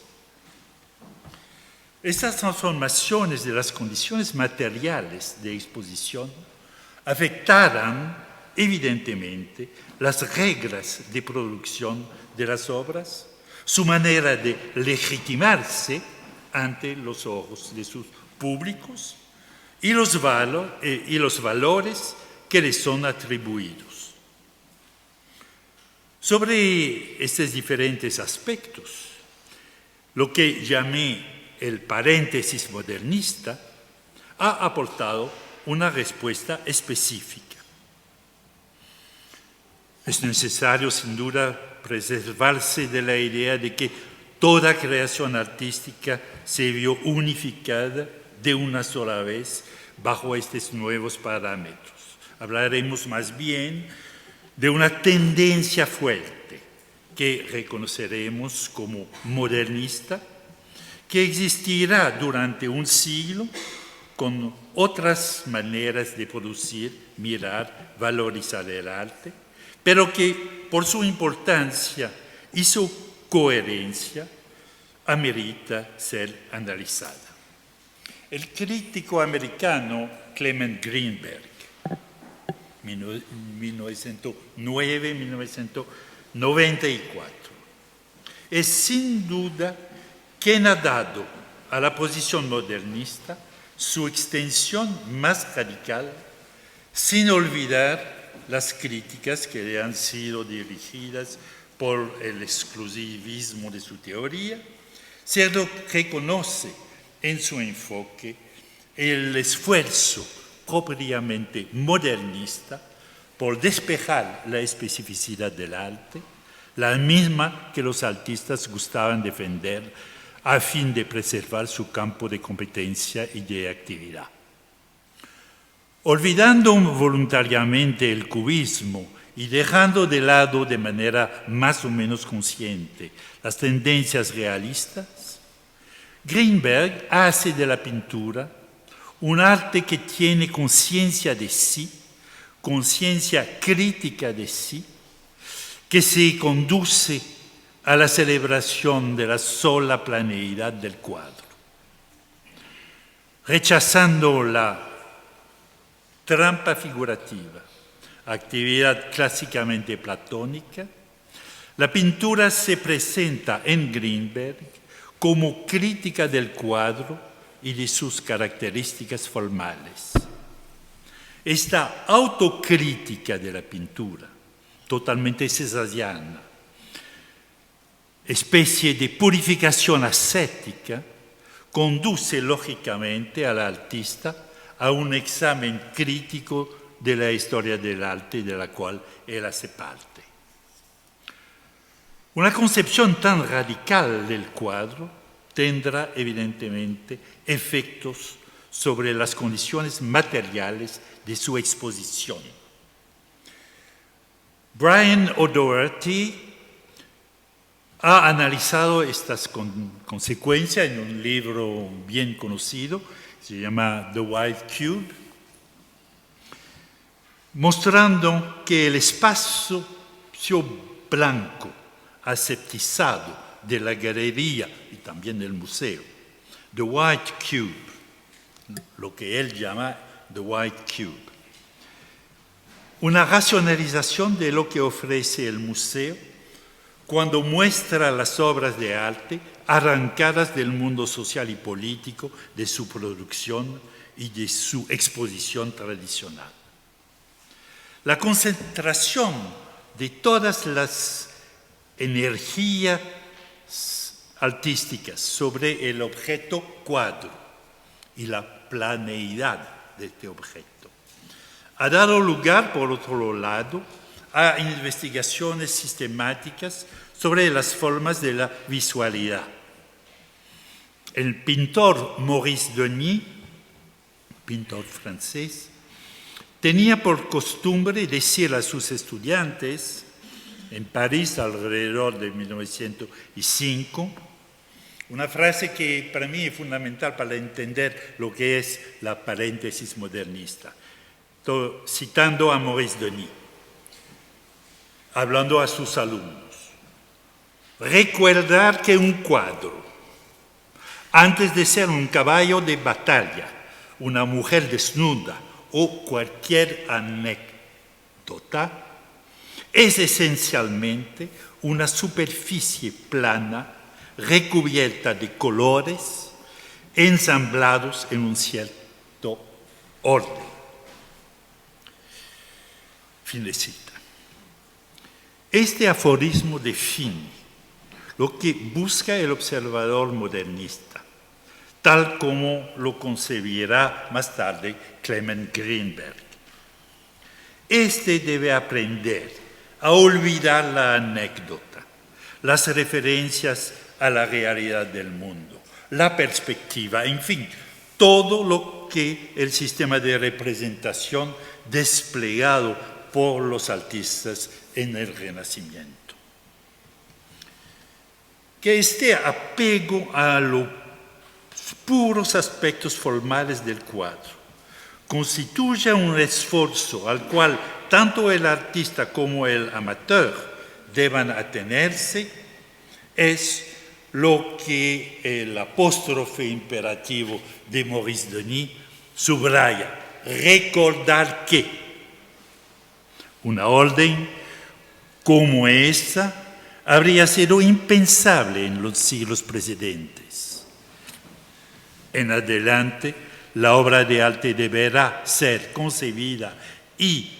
Estas transformaciones de las condiciones materiales de exposición afectarán evidentemente las reglas de producción de las obras, su manera de legitimarse ante los ojos de sus públicos y los valores que les son atribuidos. Sobre estos diferentes aspectos, lo que llamé el paréntesis modernista ha aportado una respuesta específica. Es necesario, sin duda, preservarse de la idea de que toda creación artística se vio unificada de una sola vez bajo estos nuevos parámetros. Hablaremos más bien de una tendencia fuerte que reconoceremos como modernista, que existirá durante un siglo con otras maneras de producir, mirar, valorizar el arte, pero que por su importancia y su coherencia amerita ser analizada. El crítico americano Clement Greenberg, 1909-1994, es sin duda quien ha dado a la posición modernista su extensión más radical, sin olvidar las críticas que le han sido dirigidas por el exclusivismo de su teoría. Se reconoce en su enfoque el esfuerzo propiamente modernista por despejar la especificidad del arte, la misma que los artistas gustaban defender a fin de preservar su campo de competencia y de actividad. Olvidando voluntariamente el cubismo y dejando de lado de manera más o menos consciente las tendencias realistas, Greenberg hace de la pintura un arte que tiene conciencia de sí, conciencia crítica de sí, que se conduce a la celebración de la sola planeidad del cuadro. Rechazando la trampa figurativa, actividad clásicamente platónica, la pintura se presenta en Greenberg como crítica del cuadro y de sus características formales. Esta autocrítica de la pintura, totalmente cesariana, especie de purificación ascética, conduce lógicamente al artista a un examen crítico de la historia del arte de la cual él hace parte. Una concepción tan radical del cuadro tendrá evidentemente efectos sobre las condiciones materiales de su exposición. Brian O'Doherty ha analizado estas consecuencias en un libro bien conocido, se llama The White Cube, mostrando que el espacio blanco aseptizado de la galería y también del museo, The White Cube, lo que él llama The White Cube, una racionalización de lo que ofrece el museo cuando muestra las obras de arte arrancadas del mundo social y político de su producción y de su exposición tradicional. La concentración de todas las energías artísticas sobre el objeto cuadro y la planeidad de este objeto ha dado lugar, por otro lado, a investigaciones sistemáticas sobre las formas de la visualidad. El pintor Maurice Denis, pintor francés, tenía por costumbre decir a sus estudiantes en París alrededor de 1905, una frase que para mí es fundamental para entender lo que es la paréntesis modernista. Citando a Maurice Denis, hablando a sus alumnos: recordar que un cuadro, antes de ser un caballo de batalla, una mujer desnuda o cualquier anécdota, es esencialmente una superficie plana recubierta de colores ensamblados en un cierto orden. Fin de cita. Este aforismo define lo que busca el observador modernista, tal como lo concebirá más tarde Clement Greenberg. Este debe aprender a olvidar la anécdota, las referencias a la realidad del mundo, la perspectiva, en fin, todo lo que el sistema de representación desplegado por los artistas en el Renacimiento. Que este apego a los puros aspectos formales del cuadro constituye un esfuerzo al cual tanto el artista como el amateur deban atenerse, es lo que el apóstrofe imperativo de Maurice Denis subraya: recordar que una orden como esta habría sido impensable en los siglos precedentes. En adelante, la obra de arte deberá ser concebida y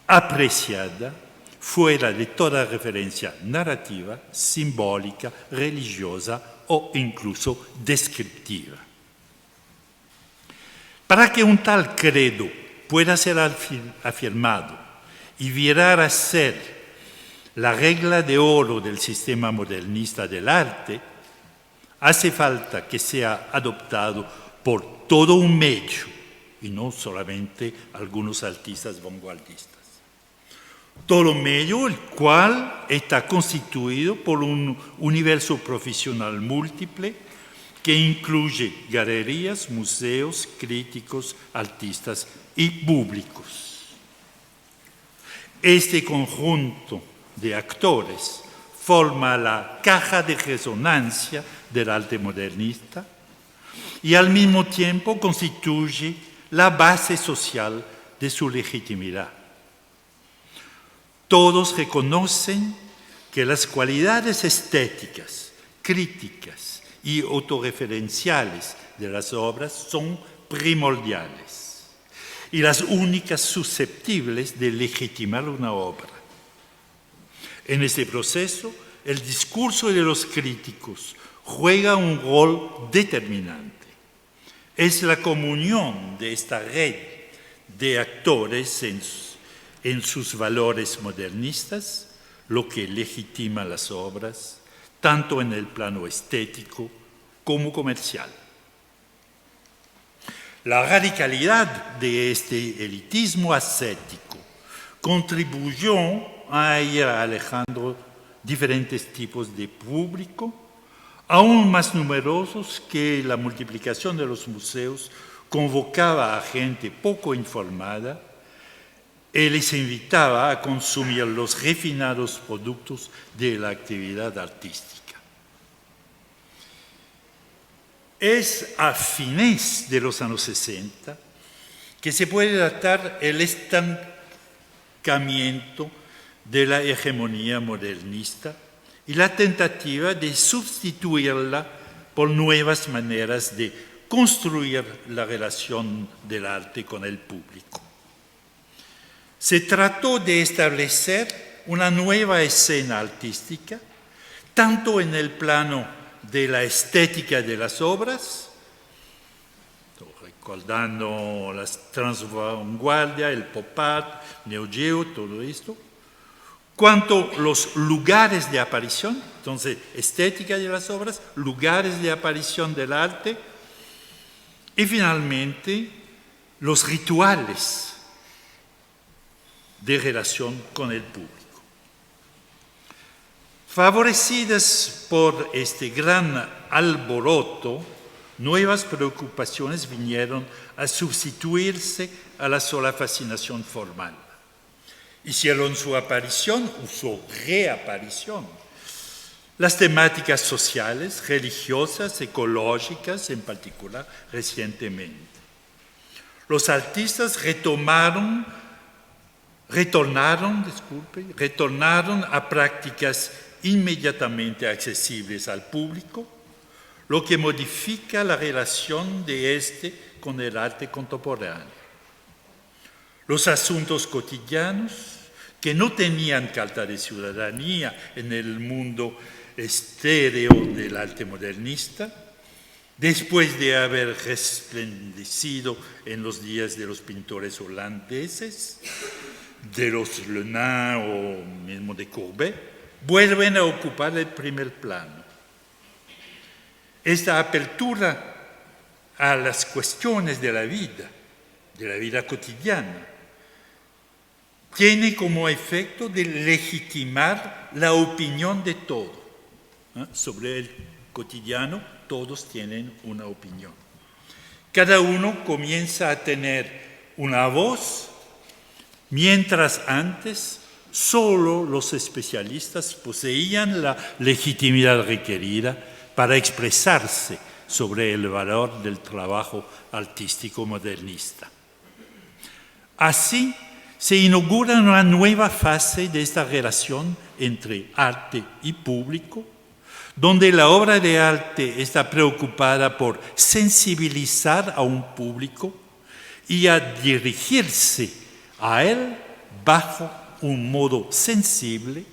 apreciada fuera de toda referencia narrativa, simbólica, religiosa o incluso descriptiva. Para que un tal credo pueda ser afirmado y virar a ser la regla de oro del sistema modernista del arte, hace falta que sea adoptado por todo un medio y no solamente algunos artistas vanguardistas. todo medio el cual está constituido por un universo profesional múltiple que incluye galerías, museos, críticos, artistas y públicos. Este conjunto de actores forma la caja de resonancia del arte modernista y al mismo tiempo constituye la base social de su legitimidad. Todos reconocen que las cualidades estéticas, críticas y autorreferenciales de las obras son primordiales y las únicas susceptibles de legitimar una obra. En este proceso, el discurso de los críticos juega un rol determinante. Es la comunión de esta red de actores en sus valores modernistas lo que legitima las obras, tanto en el plano estético como comercial. La radicalidad de este elitismo ascético contribuyó a ir alejando diferentes tipos de público, aún más numerosos que la multiplicación de los museos convocaba a gente poco informada y les invitaba a consumir los refinados productos de la actividad artística. Es a fines de los años 60 que se puede datar el estancamiento de la hegemonía modernista y la tentativa de sustituirla por nuevas maneras de construir la relación del arte con el público. Se trató de establecer una nueva escena artística, tanto en el plano de la estética de las obras, recordando la transvanguardia, el pop art, Neo Geo, todo esto, cuanto los lugares de aparición, entonces estética de las obras, lugares de aparición del arte y finalmente los rituales de relación con el público. Favorecidas por este gran alboroto, nuevas preocupaciones vinieron a sustituirse a la sola fascinación formal. Hicieron su aparición o su reaparición las temáticas sociales, religiosas, ecológicas, en particular recientemente. Los artistas retornaron a prácticas inmediatamente accesibles al público, lo que modifica la relación de este con el arte contemporáneo. Los asuntos cotidianos, que no tenían carta de ciudadanía en el mundo estéreo del arte modernista, después de haber resplandecido en los días de los pintores holandeses, de los Lenain o mismo de Courbet, vuelven a ocupar el primer plano. Esta apertura a las cuestiones de la vida cotidiana, tiene como efecto de legitimar la opinión de todo. Sobre el cotidiano, todos tienen una opinión. Cada uno comienza a tener una voz, mientras antes solo los especialistas poseían la legitimidad requerida para expresarse sobre el valor del trabajo artístico modernista. Así se inaugura una nueva fase de esta relación entre arte y público, donde la obra de arte está preocupada por sensibilizar a un público y a dirigirse a él bajo un modo sensible,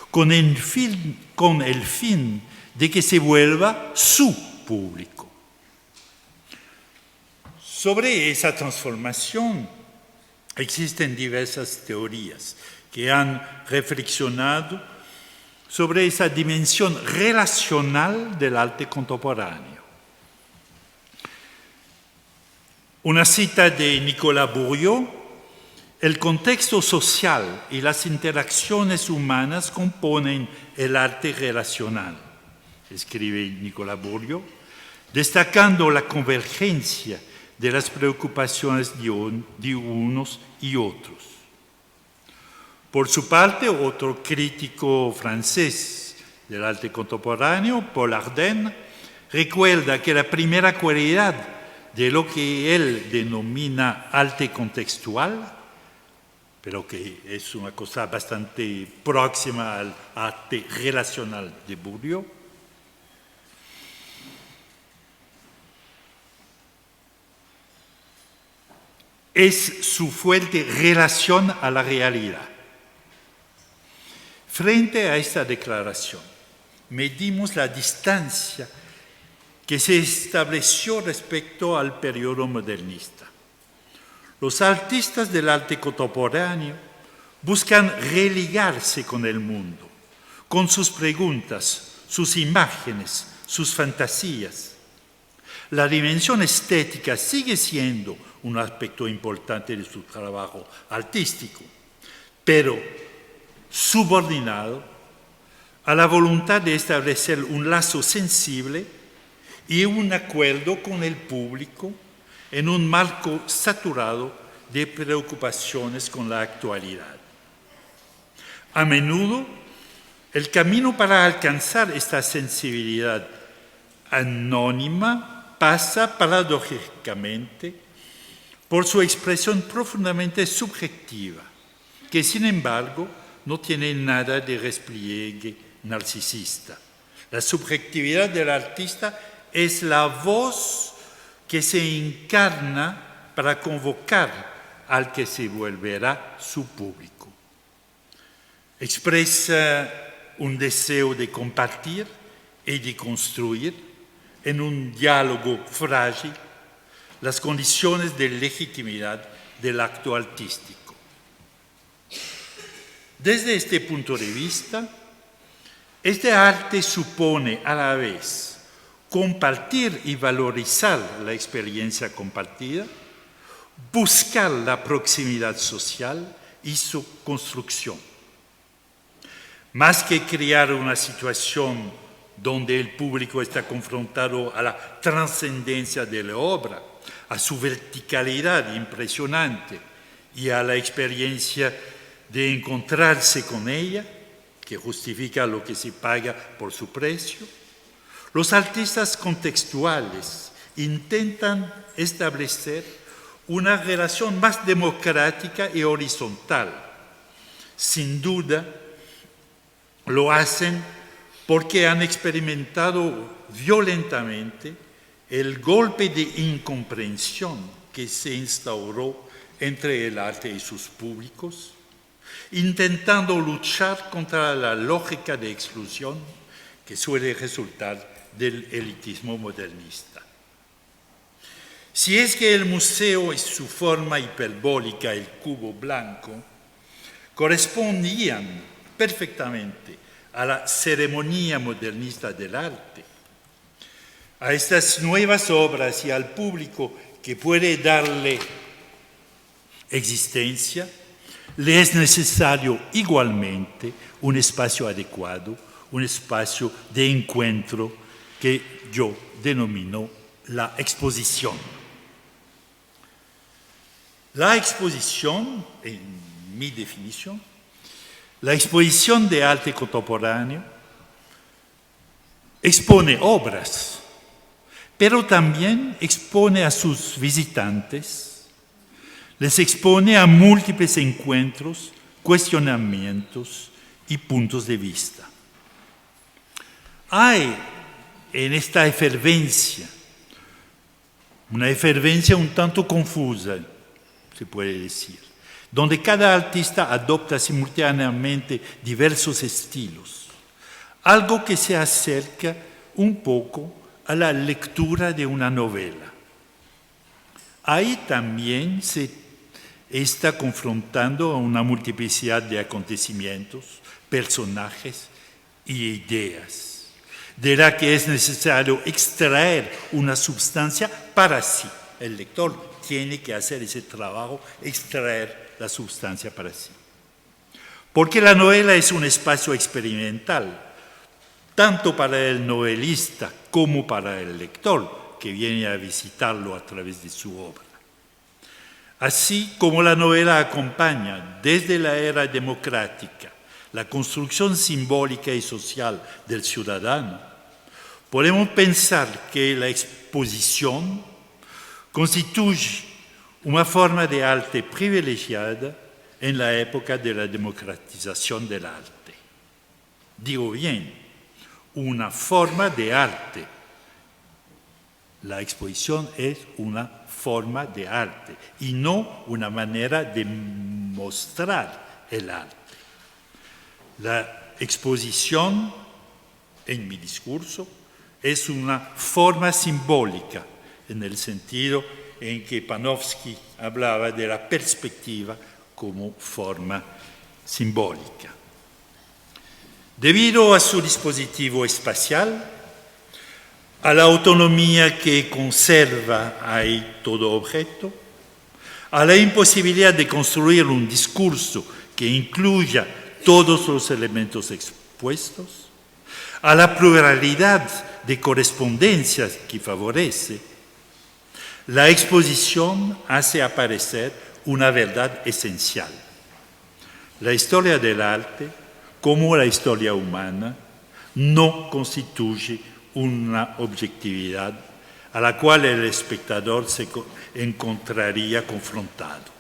con el fin de que se vuelva su público. Sobre esa transformación existen diversas teorías que han reflexionado sobre esa dimensión relacional del arte contemporáneo. Una cita de Nicolas Bourriaud El contexto social y las interacciones humanas componen el arte relacional, escribe Nicolas Bourdieu, destacando la convergencia de las preocupaciones de unos y otros. Por su parte, otro crítico francés del arte contemporáneo, Paul Ardenne, recuerda que la primera cualidad de lo que él denomina arte contextual, pero que es una cosa bastante próxima al arte relacional de Bourdieu, es su fuerte relación a la realidad. Frente a esta declaración, medimos la distancia que se estableció respecto al periodo modernista. Los artistas del arte contemporáneo buscan religarse con el mundo, con sus preguntas, sus imágenes, sus fantasías. La dimensión estética sigue siendo un aspecto importante de su trabajo artístico, pero subordinado a la voluntad de establecer un lazo sensible y un acuerdo con el público en un marco saturado de preocupaciones con la actualidad. A menudo, el camino para alcanzar esta sensibilidad anónima pasa paradójicamente por su expresión profundamente subjetiva, que sin embargo no tiene nada de despliegue narcisista. La subjetividad del artista es la voz que se encarna para convocar al que se volverá su público. Expresa un deseo de compartir y de construir en un diálogo frágil las condiciones de legitimidad del acto artístico. Desde este punto de vista, este arte supone a la vez compartir y valorizar la experiencia compartida, buscar la proximidad social y su construcción. Más que crear una situación donde el público está confrontado a la trascendencia de la obra, a su verticalidad impresionante y a la experiencia de encontrarse con ella, que justifica lo que se paga por su precio, los artistas contextuales intentan establecer una relación más democrática y horizontal. Sin duda, lo hacen porque han experimentado violentamente el golpe de incomprensión que se instauró entre el arte y sus públicos, intentando luchar contra la lógica de exclusión que suele resultar del elitismo modernista. Si es que el museo y su forma hiperbólica, el cubo blanco, correspondían perfectamente a la ceremonia modernista del arte, a estas nuevas obras y al público que puede darle existencia, le es necesario igualmente un espacio adecuado, un espacio de encuentro que yo denomino la exposición. La exposición, en mi definición, la exposición de arte contemporáneo expone obras, pero también expone a sus visitantes, les expone a múltiples encuentros, cuestionamientos y puntos de vista. Hay en esta efervencia, una efervencia un tanto confusa, se puede decir, donde cada artista adopta simultáneamente diversos estilos, algo que se acerca un poco a la lectura de una novela. Ahí también se está confrontando a una multiplicidad de acontecimientos, personajes y ideas, de la que es necesario extraer una sustancia para sí. El lector tiene que hacer ese trabajo, extraer la sustancia para sí. Porque la novela es un espacio experimental, tanto para el novelista como para el lector que viene a visitarlo a través de su obra. Así como la novela acompaña desde la era democrática la construcción simbólica y social del ciudadano, podemos pensar que la exposición constituye una forma de arte privilegiada en la época de la democratización del arte. Digo bien, una forma de arte. La exposición es una forma de arte y no una manera de mostrar el arte. La exposición, en mi discurso, es una forma simbólica en el sentido en que Panofsky hablaba de la perspectiva como forma simbólica. Debido a su dispositivo espacial, a la autonomía que conserva ahí todo objeto, a la imposibilidad de construir un discurso que incluya todos los elementos expuestos, a la pluralidad de correspondencias que favorece, la exposición hace aparecer una verdad esencial. La historia del arte, como la historia humana, no constituye una objetividad a la cual el espectador se encontraría confrontado.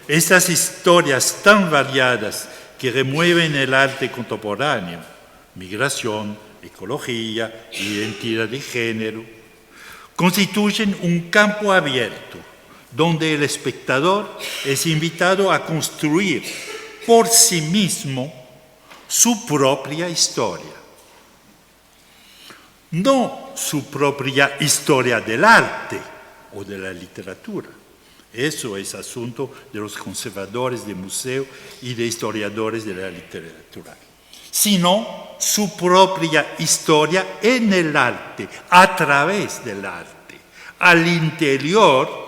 Estas historias tan variadas que remueven el arte contemporáneo, migración, ecología, identidad de género, constituyen un campo abierto donde el espectador es invitado a construir por sí mismo su propia historia. No su propia historia del arte o de la literatura. Eso es asunto de los conservadores de museo y de historiadores de la literatura. Sino su propia historia en el arte, a través del arte, al interior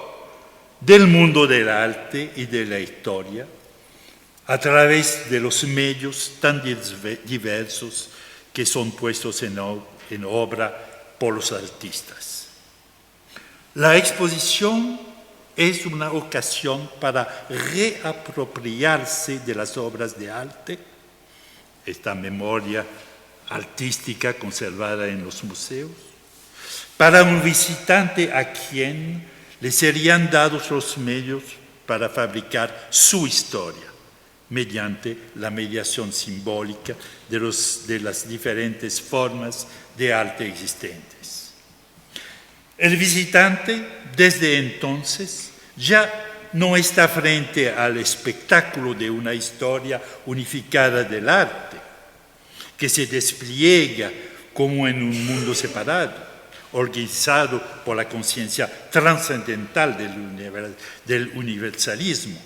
del mundo del arte y de la historia, a través de los medios tan diversos que son puestos en obra por los artistas. La exposición es una ocasión para reapropiarse de las obras de arte, esta memoria artística conservada en los museos, para un visitante a quien le serían dados los medios para fabricar su historia, mediante la mediación simbólica de las diferentes formas de arte existentes. El visitante, desde entonces, ya no está frente al espectáculo de una historia unificada del arte, que se despliega como en un mundo separado, organizado por la conciencia trascendental del universalismo,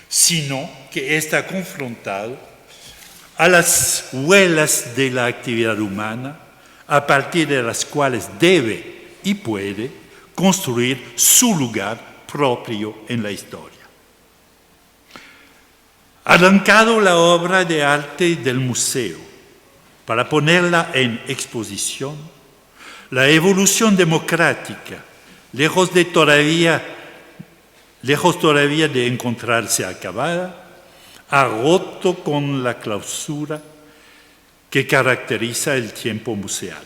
sino que está confrontado a las huellas de la actividad humana, a partir de las cuales debe y puede construir su lugar propio en la historia. Arrancado la obra de arte del museo para ponerla en exposición, la evolución democrática, lejos todavía de encontrarse acabada, ha roto con la clausura que caracteriza el tiempo museal.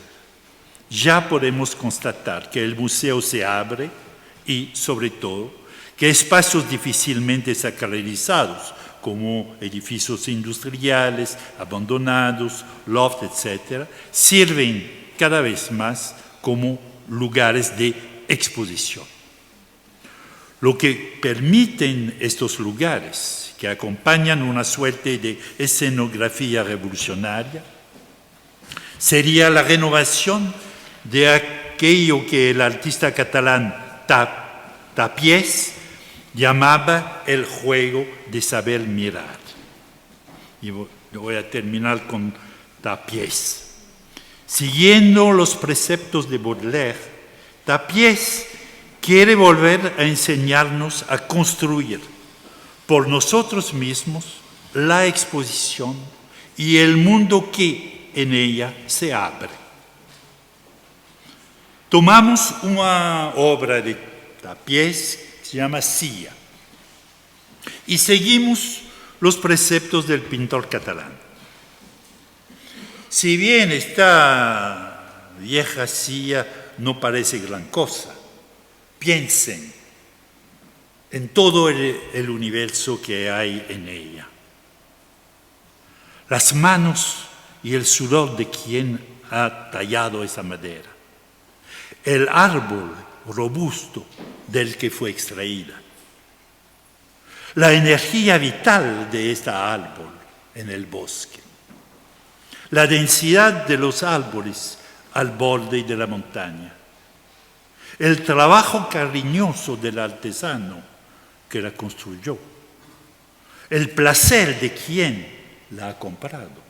Ya podemos constatar que el museo se abre y, sobre todo, que espacios difícilmente sacralizados, como edificios industriales, abandonados, loft, etc., sirven cada vez más como lugares de exposición. Lo que permiten estos lugares, que acompañan una suerte de escenografía revolucionaria, sería la renovación de aquello que el artista catalán Tapiés llamaba el juego de saber mirar. Y voy a terminar con Tapiés. Siguiendo los preceptos de Baudelaire, Tapiés quiere volver a enseñarnos a construir por nosotros mismos la exposición y el mundo que en ella se abre. Tomamos una obra de Tapies que se llama Silla y seguimos los preceptos del pintor catalán. Si bien esta vieja silla no parece gran cosa, piensen en todo el universo que hay en ella. Las manos y el sudor de quien ha tallado esa madera. El árbol robusto del que fue extraída. La energía vital de este árbol en el bosque. La densidad de los árboles al borde de la montaña. El trabajo cariñoso del artesano que la construyó. El placer de quien la ha comprado.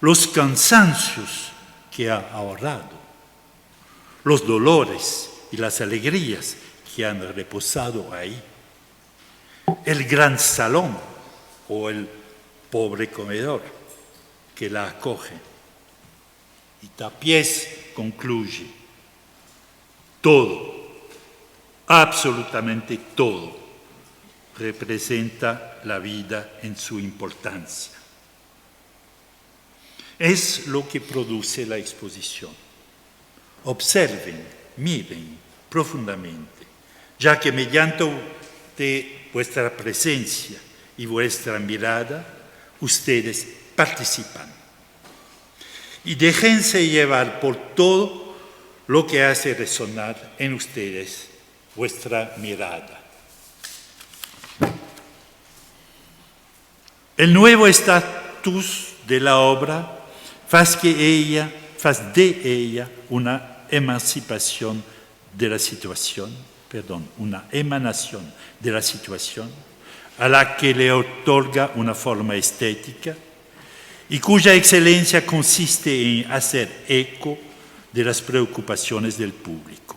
Los cansancios que ha ahorrado. Los dolores y las alegrías que han reposado ahí. El gran salón o el pobre comedor que la acoge. Y Tapies concluye, todo, absolutamente todo, representa la vida en su importancia. Es lo que produce la exposición. Observen, miren profundamente, ya que mediante vuestra presencia y vuestra mirada, ustedes participan. Y déjense llevar por todo lo que hace resonar en ustedes vuestra mirada. El nuevo estatus de la obra faz de ella una emanación de la situación a la que le otorga una forma estética y cuya excelencia consiste en hacer eco de las preocupaciones del público.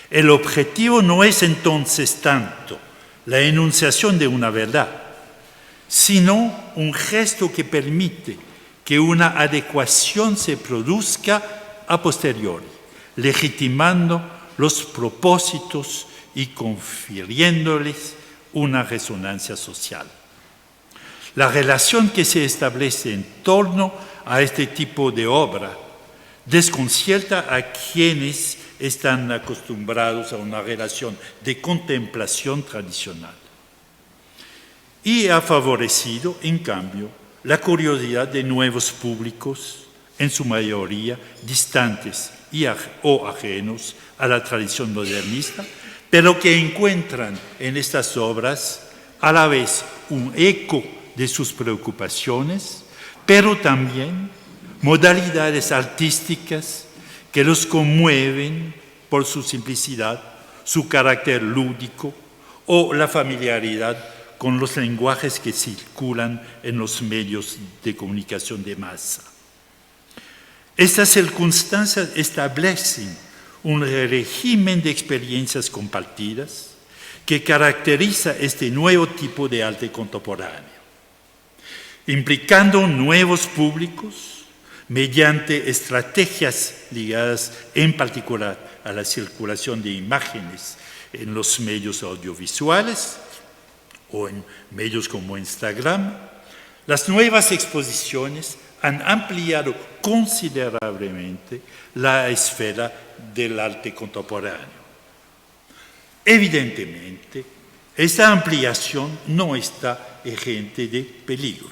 El objetivo no es entonces tanto la enunciación de una verdad, sino un gesto que permite que una adecuación se produzca a posteriori, legitimando los propósitos y confiriéndoles una resonancia social. La relación que se establece en torno a este tipo de obra desconcierta a quienes están acostumbrados a una relación de contemplación tradicional y ha favorecido, en cambio, la curiosidad de nuevos públicos, en su mayoría distantes o ajenos a la tradición modernista, pero que encuentran en estas obras a la vez un eco de sus preocupaciones, pero también modalidades artísticas que los conmueven por su simplicidad, su carácter lúdico o la familiaridad con los lenguajes que circulan en los medios de comunicación de masa. Estas circunstancias establecen un régimen de experiencias compartidas que caracteriza este nuevo tipo de arte contemporáneo, implicando nuevos públicos mediante estrategias ligadas en particular a la circulación de imágenes en los medios audiovisuales o en medios como Instagram. Las nuevas exposiciones han ampliado considerablemente la esfera del arte contemporáneo. Evidentemente, esta ampliación no está exenta de peligros.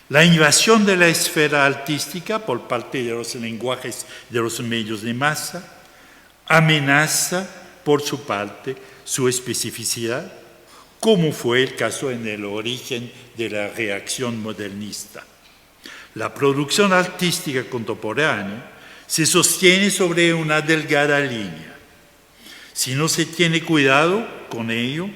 La invasión de la esfera artística por parte de los lenguajes de los medios de masa amenaza, por su parte, su especificidad, como fue el caso en el origen de la reacción modernista. La producción artística contemporánea se sostiene sobre una delgada línea. Si no se tiene cuidado con ello,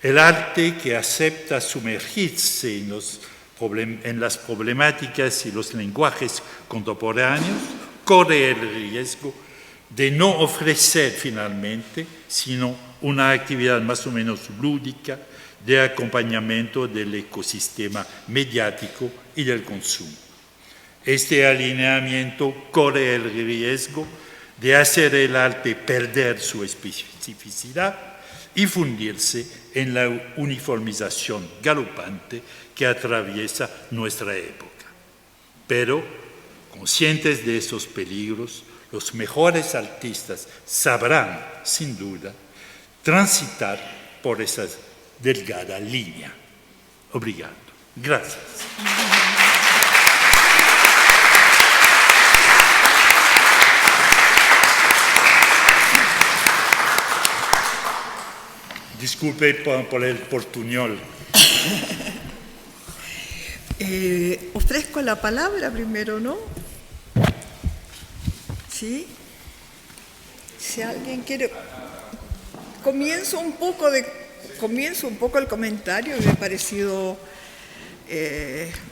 el arte que acepta sumergirse en las problemáticas y los lenguajes contemporáneos corre el riesgo de no ofrecer finalmente sino una actividad más o menos lúdica de acompañamiento del ecosistema mediático y del consumo. Este alineamiento corre el riesgo de hacer el arte perder su especificidad y fundirse en la uniformización galopante que atraviesa nuestra época. Pero, conscientes de esos peligros, los mejores artistas sabrán, sin duda, transitar por esa delgada línea. Obrigado. Gracias. Disculpe por el portuñol. Ofrezco la palabra primero, ¿no? ¿Sí? Si alguien quiere... Comienzo un poco el comentario, me ha parecido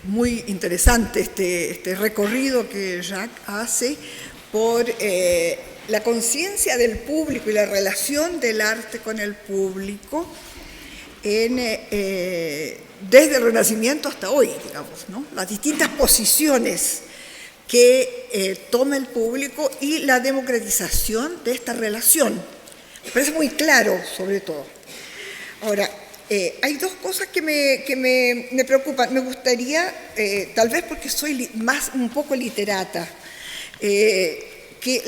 muy interesante este recorrido que Jacques hace por la conciencia del público y la relación del arte con el público desde el Renacimiento hasta hoy, digamos, ¿no? Las distintas posiciones que toma el público y la democratización de esta relación. Me parece muy claro, sobre todo. Ahora, hay dos cosas que me preocupan. Me gustaría, tal vez porque soy un poco literata, que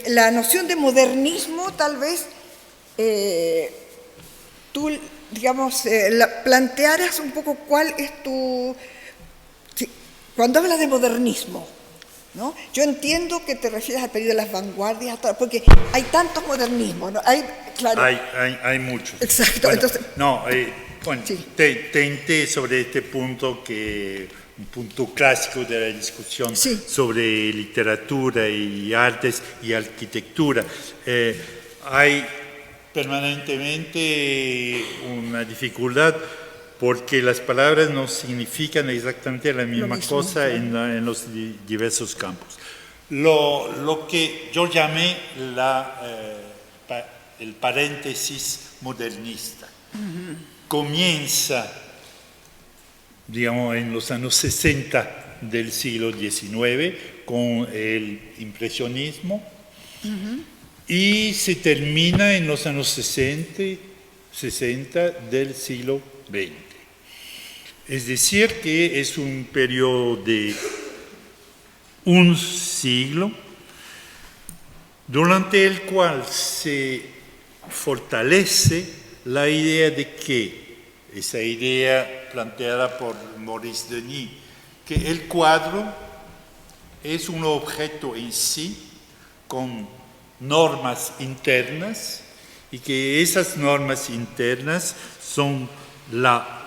la noción de modernismo, tal vez, tú, digamos, plantearas un poco cuál es tu... Sí, cuando hablas de modernismo, ¿no? Yo entiendo que te refieres al periodo de las vanguardias, porque hay tantos modernismos, ¿no? Claro. Hay muchos. Exacto. Bueno, entonces, sí. Tenté sobre este punto, un punto clásico de la discusión sobre literatura y artes y arquitectura. Hay permanentemente una dificultad porque las palabras no significan exactamente la misma cosa en los diversos campos. Lo que yo llamé el paréntesis modernista comienza, digamos, en los años 60 del siglo XIX con el impresionismo y se termina en los años 60 del siglo XX. Es decir, que es un periodo de un siglo durante el cual se fortalece la idea de que, esa idea planteada por Maurice Denis, que el cuadro es un objeto en sí con normas internas y que esas normas internas son la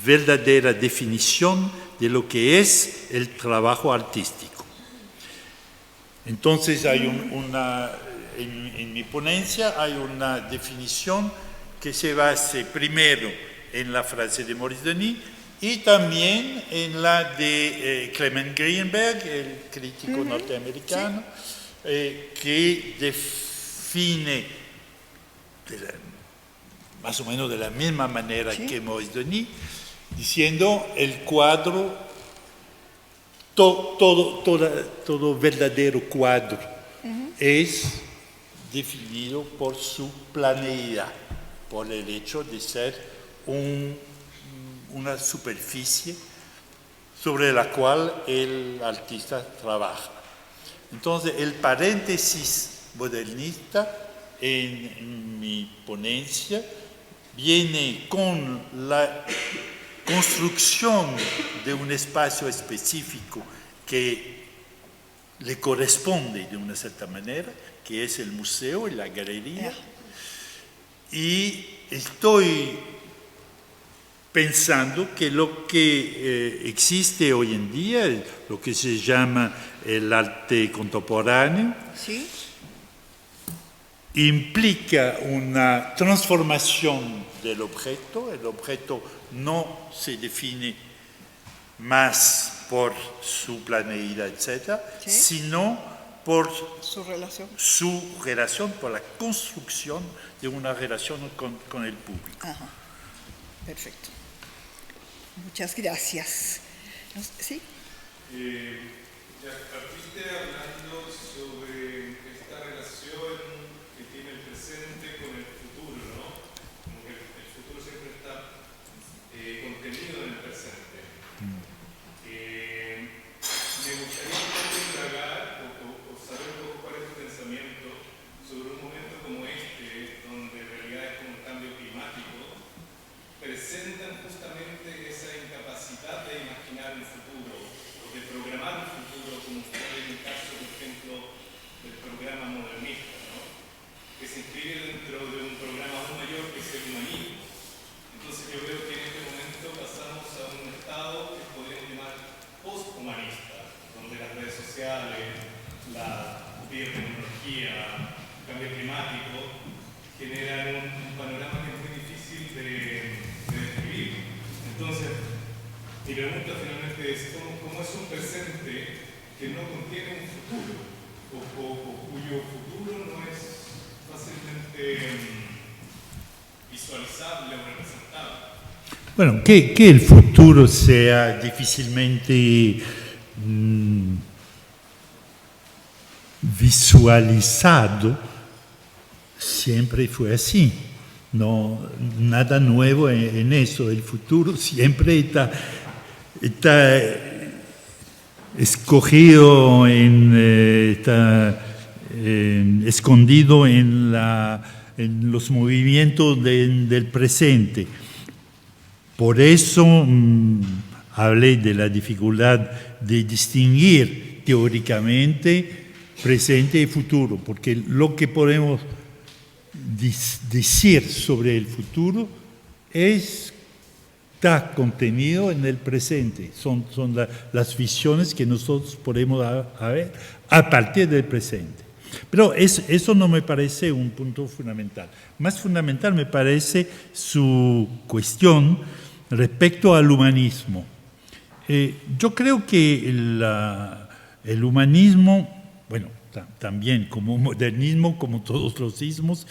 verdadera definición de lo que es el trabajo artístico. Entonces hay en mi ponencia hay una definición que se basa primero en la frase de Maurice Denis y también en la de Clement Greenberg, el crítico norteamericano, que define más o menos de la misma manera que Maurice Denis, diciendo el cuadro, todo verdadero cuadro es definido por su planeidad, por el hecho de ser una superficie sobre la cual el artista trabaja. Entonces, el paréntesis modernista en mi ponencia viene con la construcción de un espacio específico que le corresponde de una cierta manera, que es el museo y la galería. Y estoy pensando que lo que existe hoy en día, lo que se llama el arte contemporáneo, implica una transformación del objeto. El objeto no se define más por su planeidad, etc., sino por Su relación. su relación, por la construcción de una relación con el público. Ajá. Perfecto. Muchas gracias. ¿Sí? Ya partiste hablando sobre esta relación que tiene el presente con el futuro, ¿no? Como que el futuro siempre está contenido en el presente. Me gustaría un poco indagar o saber un poco cuál es tu pensamiento sobre un momento como este, donde realidades como el cambio climático presentan justamente esa incapacidad de imaginar un futuro o de programar un futuro, como fue en el caso, por ejemplo, del programa modernista, ¿no? Que se inscribe dentro de un programa aún mayor que es el humanismo. Entonces yo veo que en este momento pasamos a un estado que podríamos llamar post-humanista, donde las redes sociales, la biotecnología, el cambio climático generan un panorama que es muy difícil de describir. Entonces, mi pregunta finalmente es ¿cómo es un presente que no contiene un futuro o cuyo futuro no es fácilmente visualizable o representable? Bueno, que el futuro sea difícilmente visualizado siempre fue así. No, nada nuevo en eso. El futuro siempre está escogido, está escondido en los movimientos del presente. Por eso hablé de la dificultad de distinguir teóricamente presente y futuro, porque lo que podemos decir sobre el futuro está contenido en el presente, son las visiones que nosotros podemos ver a partir del presente. Pero eso no me parece un punto fundamental. Más fundamental me parece su cuestión respecto al humanismo. Yo creo que el humanismo, bueno, también como modernismo, como todos los ismos,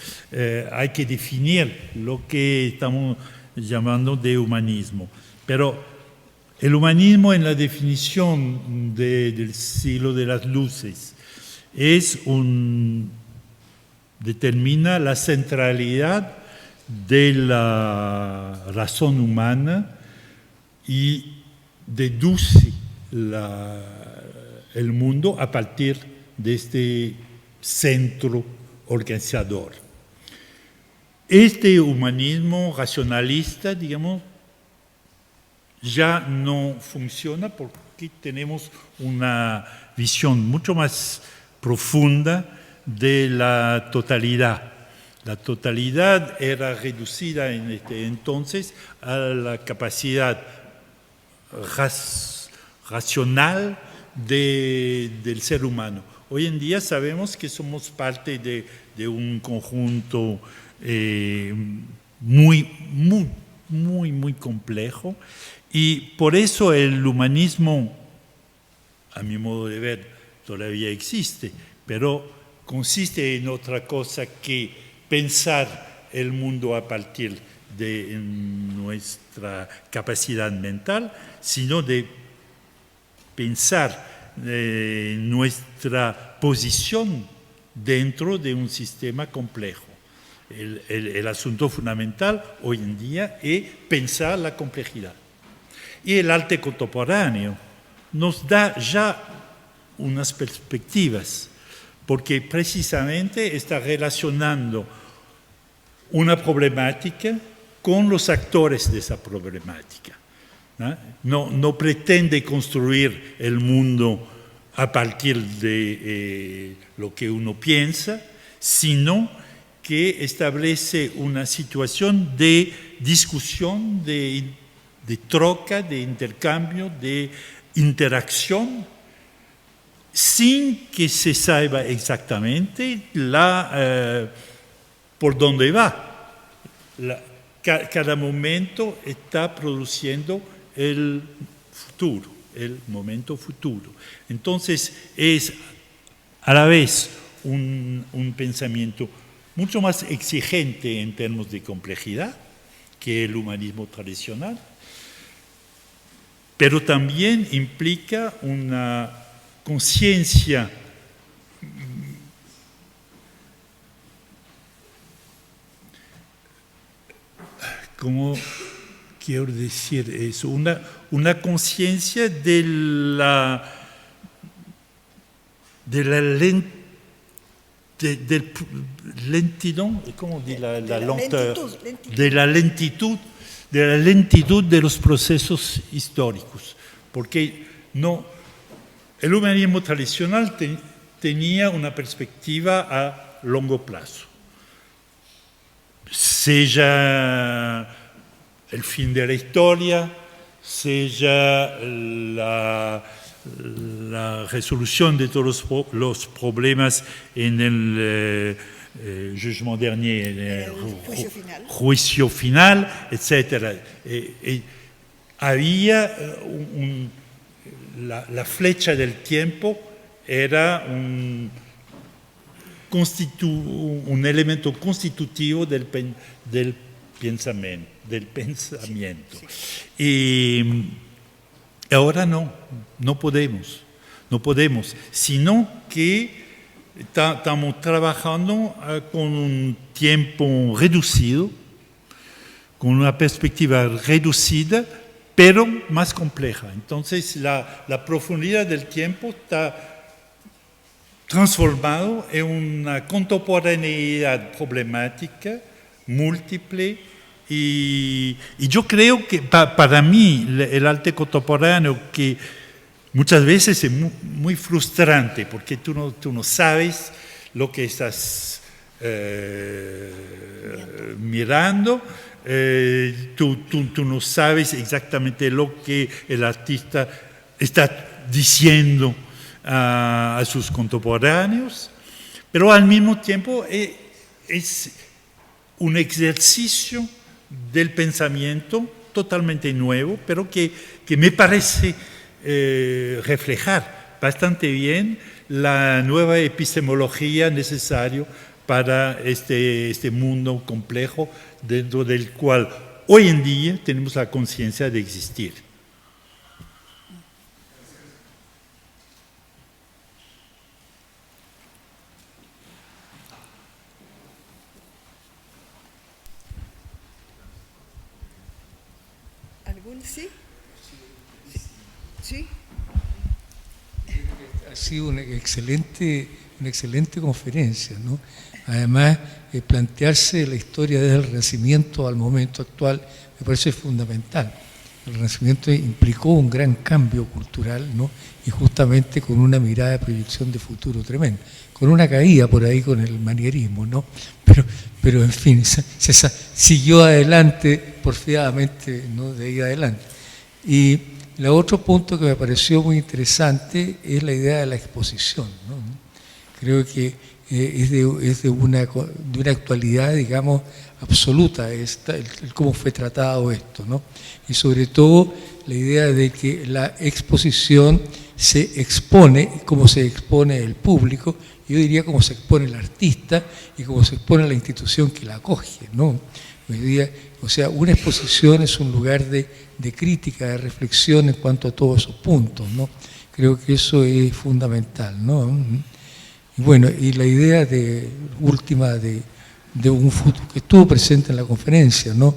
hay que definir lo que estamos llamando de humanismo. Pero el humanismo en la definición del siglo de las luces determina la centralidad de la razón humana y deduce el mundo a partir de este centro organizador. Este humanismo racionalista, digamos, ya no funciona porque tenemos una visión mucho más profunda de la totalidad. La totalidad era reducida en este entonces a la capacidad racional del ser humano. Hoy en día sabemos que somos parte de un conjunto muy complejo, y por eso el humanismo, a mi modo de ver, todavía existe, pero consiste en otra cosa que pensar el mundo a partir de nuestra capacidad mental, sino de pensar nuestra posición dentro de un sistema complejo. El asunto fundamental hoy en día es pensar la complejidad. Y el arte contemporáneo nos da ya unas perspectivas, porque precisamente está relacionando una problemática con los actores de esa problemática. No pretende construir el mundo a partir de lo que uno piensa, sino que establece una situación de discusión, de troca, de intercambio, de interacción, sin que se sepa exactamente por dónde va. Cada momento está produciendo el momento futuro. Entonces es a la vez un pensamiento mucho más exigente en términos de complejidad que el humanismo tradicional, pero también implica una conciencia ¿cómo quiero decir eso? Una conciencia de la lentitud, ¿cómo di la lenteur? De la lentitud de los procesos históricos, porque el humanismo tradicional tenía una perspectiva a largo plazo, sea el fin de la historia, sea la resolución de todos los problemas en el jugement dernier, en el juicio final, etc. Había la flecha del tiempo era un elemento constitutivo del pensamiento. Y ahora no podemos, sino que estamos trabajando con un tiempo reducido, con una perspectiva reducida, pero más compleja. Entonces la profundidad del tiempo está transformado en una contemporaneidad problemática, múltiple, y yo creo que para mí el arte contemporáneo, que muchas veces es muy frustrante, porque tú no sabes lo que estás mirando, tú no sabes exactamente lo que el artista está diciendo a sus contemporáneos, pero al mismo tiempo es un ejercicio del pensamiento totalmente nuevo, pero que me parece reflejar bastante bien la nueva epistemología necesaria para este mundo complejo dentro del cual hoy en día tenemos la conciencia de existir. ¿Sí? ¿Sí? Ha sido una excelente conferencia, ¿no? Además, plantearse la historia desde el Renacimiento al momento actual me parece fundamental. El Renacimiento implicó un gran cambio cultural, ¿no? Y justamente con una mirada de proyección de futuro tremenda, con una caída por ahí con el manierismo, ¿no? Pero en fin, se siguió adelante porfiadamente, ¿no? De ahí adelante. Y el otro punto que me pareció muy interesante es la idea de la exposición, ¿no? Creo que es de una actualidad, digamos, absoluta, cómo fue tratado esto, ¿no? Y sobre todo la idea de que la exposición se expone, como se expone el público, yo diría como se expone el artista y como se expone la institución que la acoge, ¿no? Hoy día, o sea, una exposición es un lugar de crítica, de reflexión en cuanto a todos esos puntos, ¿no? Creo que eso es fundamental, ¿no? Y bueno, y la idea última de un futuro que estuvo presente en la conferencia, ¿no?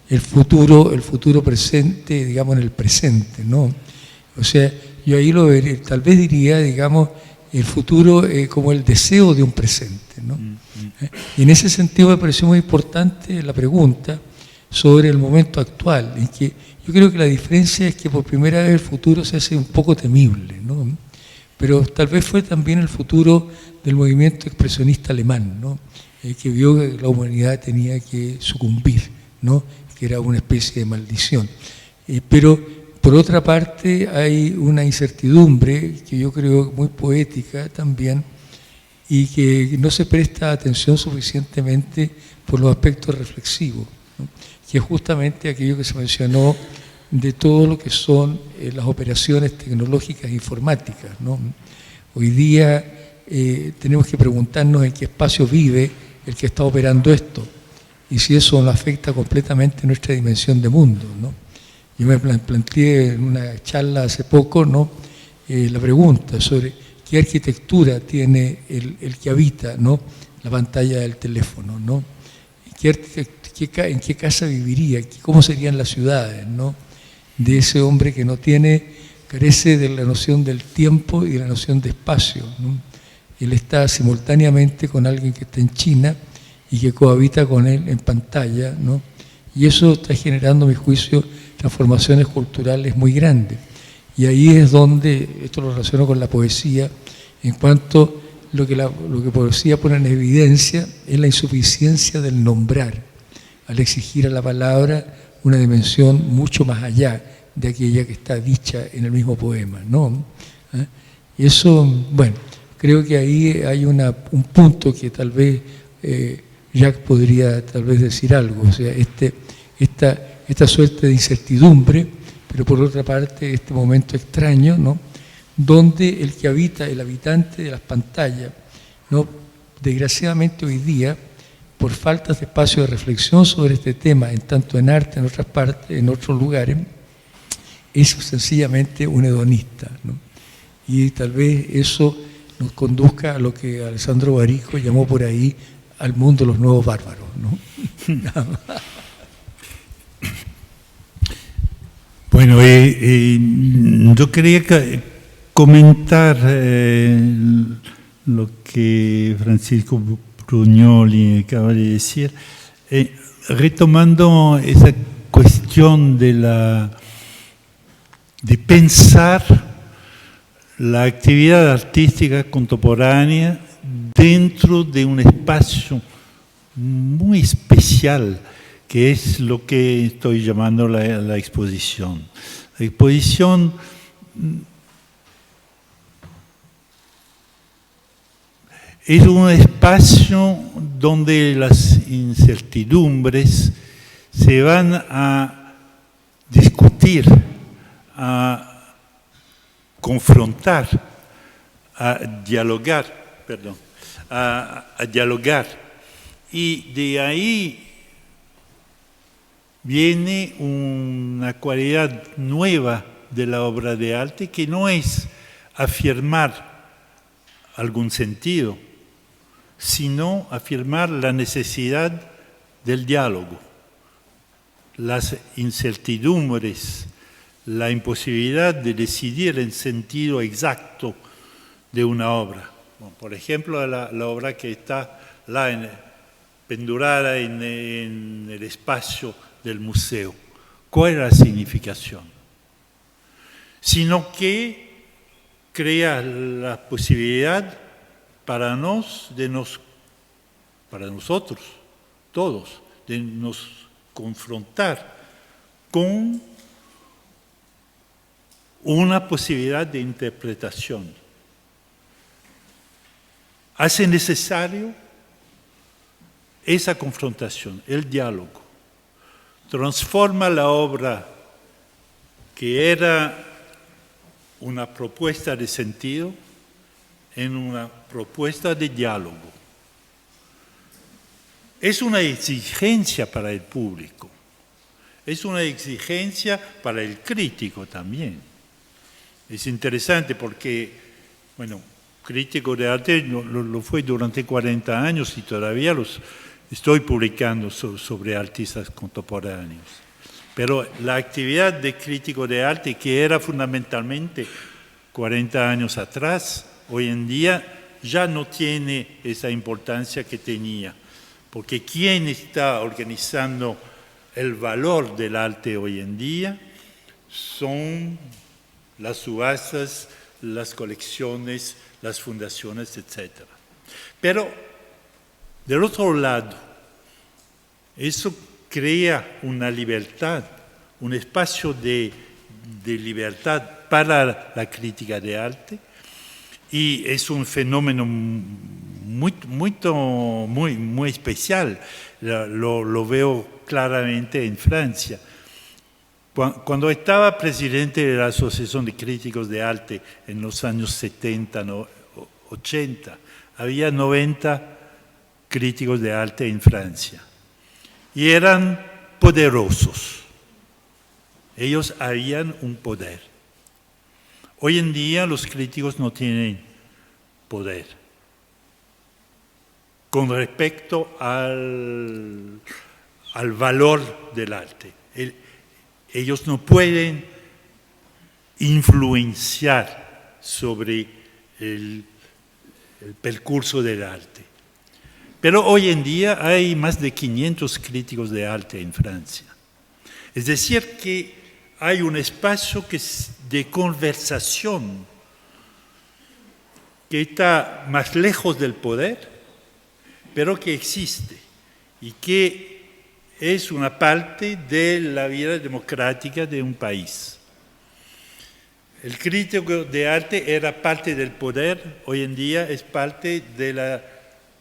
El futuro presente, digamos, en el presente, ¿no? O sea, yo ahí tal vez diría, digamos, el futuro como el deseo de un presente, ¿no? Y en ese sentido me pareció muy importante la pregunta sobre el momento actual, en que yo creo que la diferencia es que por primera vez el futuro se hace un poco temible, ¿no? Pero tal vez fue también el futuro del movimiento expresionista alemán, ¿no? Que vio que la humanidad tenía que sucumbir, ¿no? Que era una especie de maldición. Pero por otra parte hay una incertidumbre que yo creo muy poética también y que no se presta atención suficientemente por los aspectos reflexivos, ¿no? Que es justamente aquello que se mencionó de todo lo que son las operaciones tecnológicas e informáticas, ¿no? Hoy día tenemos que preguntarnos en qué espacio vive el que está operando esto y si eso nos afecta completamente nuestra dimensión de mundo, ¿no? Yo me planteé en una charla hace poco, ¿no?, la pregunta sobre qué arquitectura tiene el que habita, ¿no?, la pantalla del teléfono, ¿no? ¿En qué casa viviría? ¿Cómo serían las ciudades, ¿no?, de ese hombre que carece de la noción del tiempo y de la noción de espacio, ¿no? Él está simultáneamente con alguien que está en China y que cohabita con él en pantalla, ¿no? Y eso está generando, a mi juicio, transformaciones culturales muy grandes. Y ahí es donde, esto lo relaciono con la poesía, en cuanto lo que poesía pone en evidencia es la insuficiencia del nombrar, al exigir a la palabra una dimensión mucho más allá de aquella que está dicha en el mismo poema, ¿no? Y eso, bueno, creo que ahí hay un punto que tal vez Jacques podría tal vez decir algo, o sea, esta suerte de incertidumbre, pero por otra parte este momento extraño, ¿no?, donde el que habita, el habitante de las pantallas, ¿no?, desgraciadamente hoy día, por falta de espacio de reflexión sobre este tema, en tanto en arte, en otras partes, en otros lugares, es sencillamente un hedonista, ¿no? Y tal vez eso nos conduzca a lo que Alessandro Barico llamó por ahí al mundo de los nuevos bárbaros, ¿no? Nada más. Bueno, yo quería comentar lo que Francisco Brugnoli acaba de decir, retomando esa cuestión de pensar la actividad artística contemporánea dentro de un espacio muy especial, que es lo que estoy llamando la exposición. La exposición es un espacio donde las incertidumbres se van a discutir, a confrontar, a dialogar, a dialogar. Y de ahí viene una cualidad nueva de la obra de arte, que no es afirmar algún sentido, sino afirmar la necesidad del diálogo, las incertidumbres, la imposibilidad de decidir el sentido exacto de una obra. Bueno, por ejemplo, la obra que está pendurada en el espacio del museo. ¿Cuál es la significación? Sino que crea la posibilidad para nosotros, todos, de nos confrontar con una posibilidad de interpretación. Hace necesario esa confrontación, el diálogo. Transforma la obra que era una propuesta de sentido en una propuesta de diálogo. Es una exigencia para el público, es una exigencia para el crítico también. Es interesante porque, bueno, crítico de arte lo fue durante 40 años y todavía estoy publicando sobre artistas contemporáneos. Pero la actividad de crítico de arte, que era fundamentalmente 40 años atrás, hoy en día ya no tiene esa importancia que tenía, porque quien está organizando el valor del arte hoy en día son las subastas, las colecciones, las fundaciones, etc. Pero, del otro lado, eso crea una libertad, un espacio de libertad para la crítica de arte, y es un fenómeno muy especial. Lo veo claramente en Francia. Cuando estaba presidente de la Asociación de Críticos de Arte en los años 70, 80, había 90 críticos de arte en Francia. Y eran poderosos. Ellos habían un poder. Hoy en día los críticos no tienen poder con respecto al valor del arte. Ellos no pueden influenciar sobre el percurso del arte. Pero hoy en día hay más de 500 críticos de arte en Francia. Es decir, que hay un espacio de conversación que está más lejos del poder, pero que existe y que es una parte de la vida democrática de un país. El crítico de arte era parte del poder, hoy en día es parte de la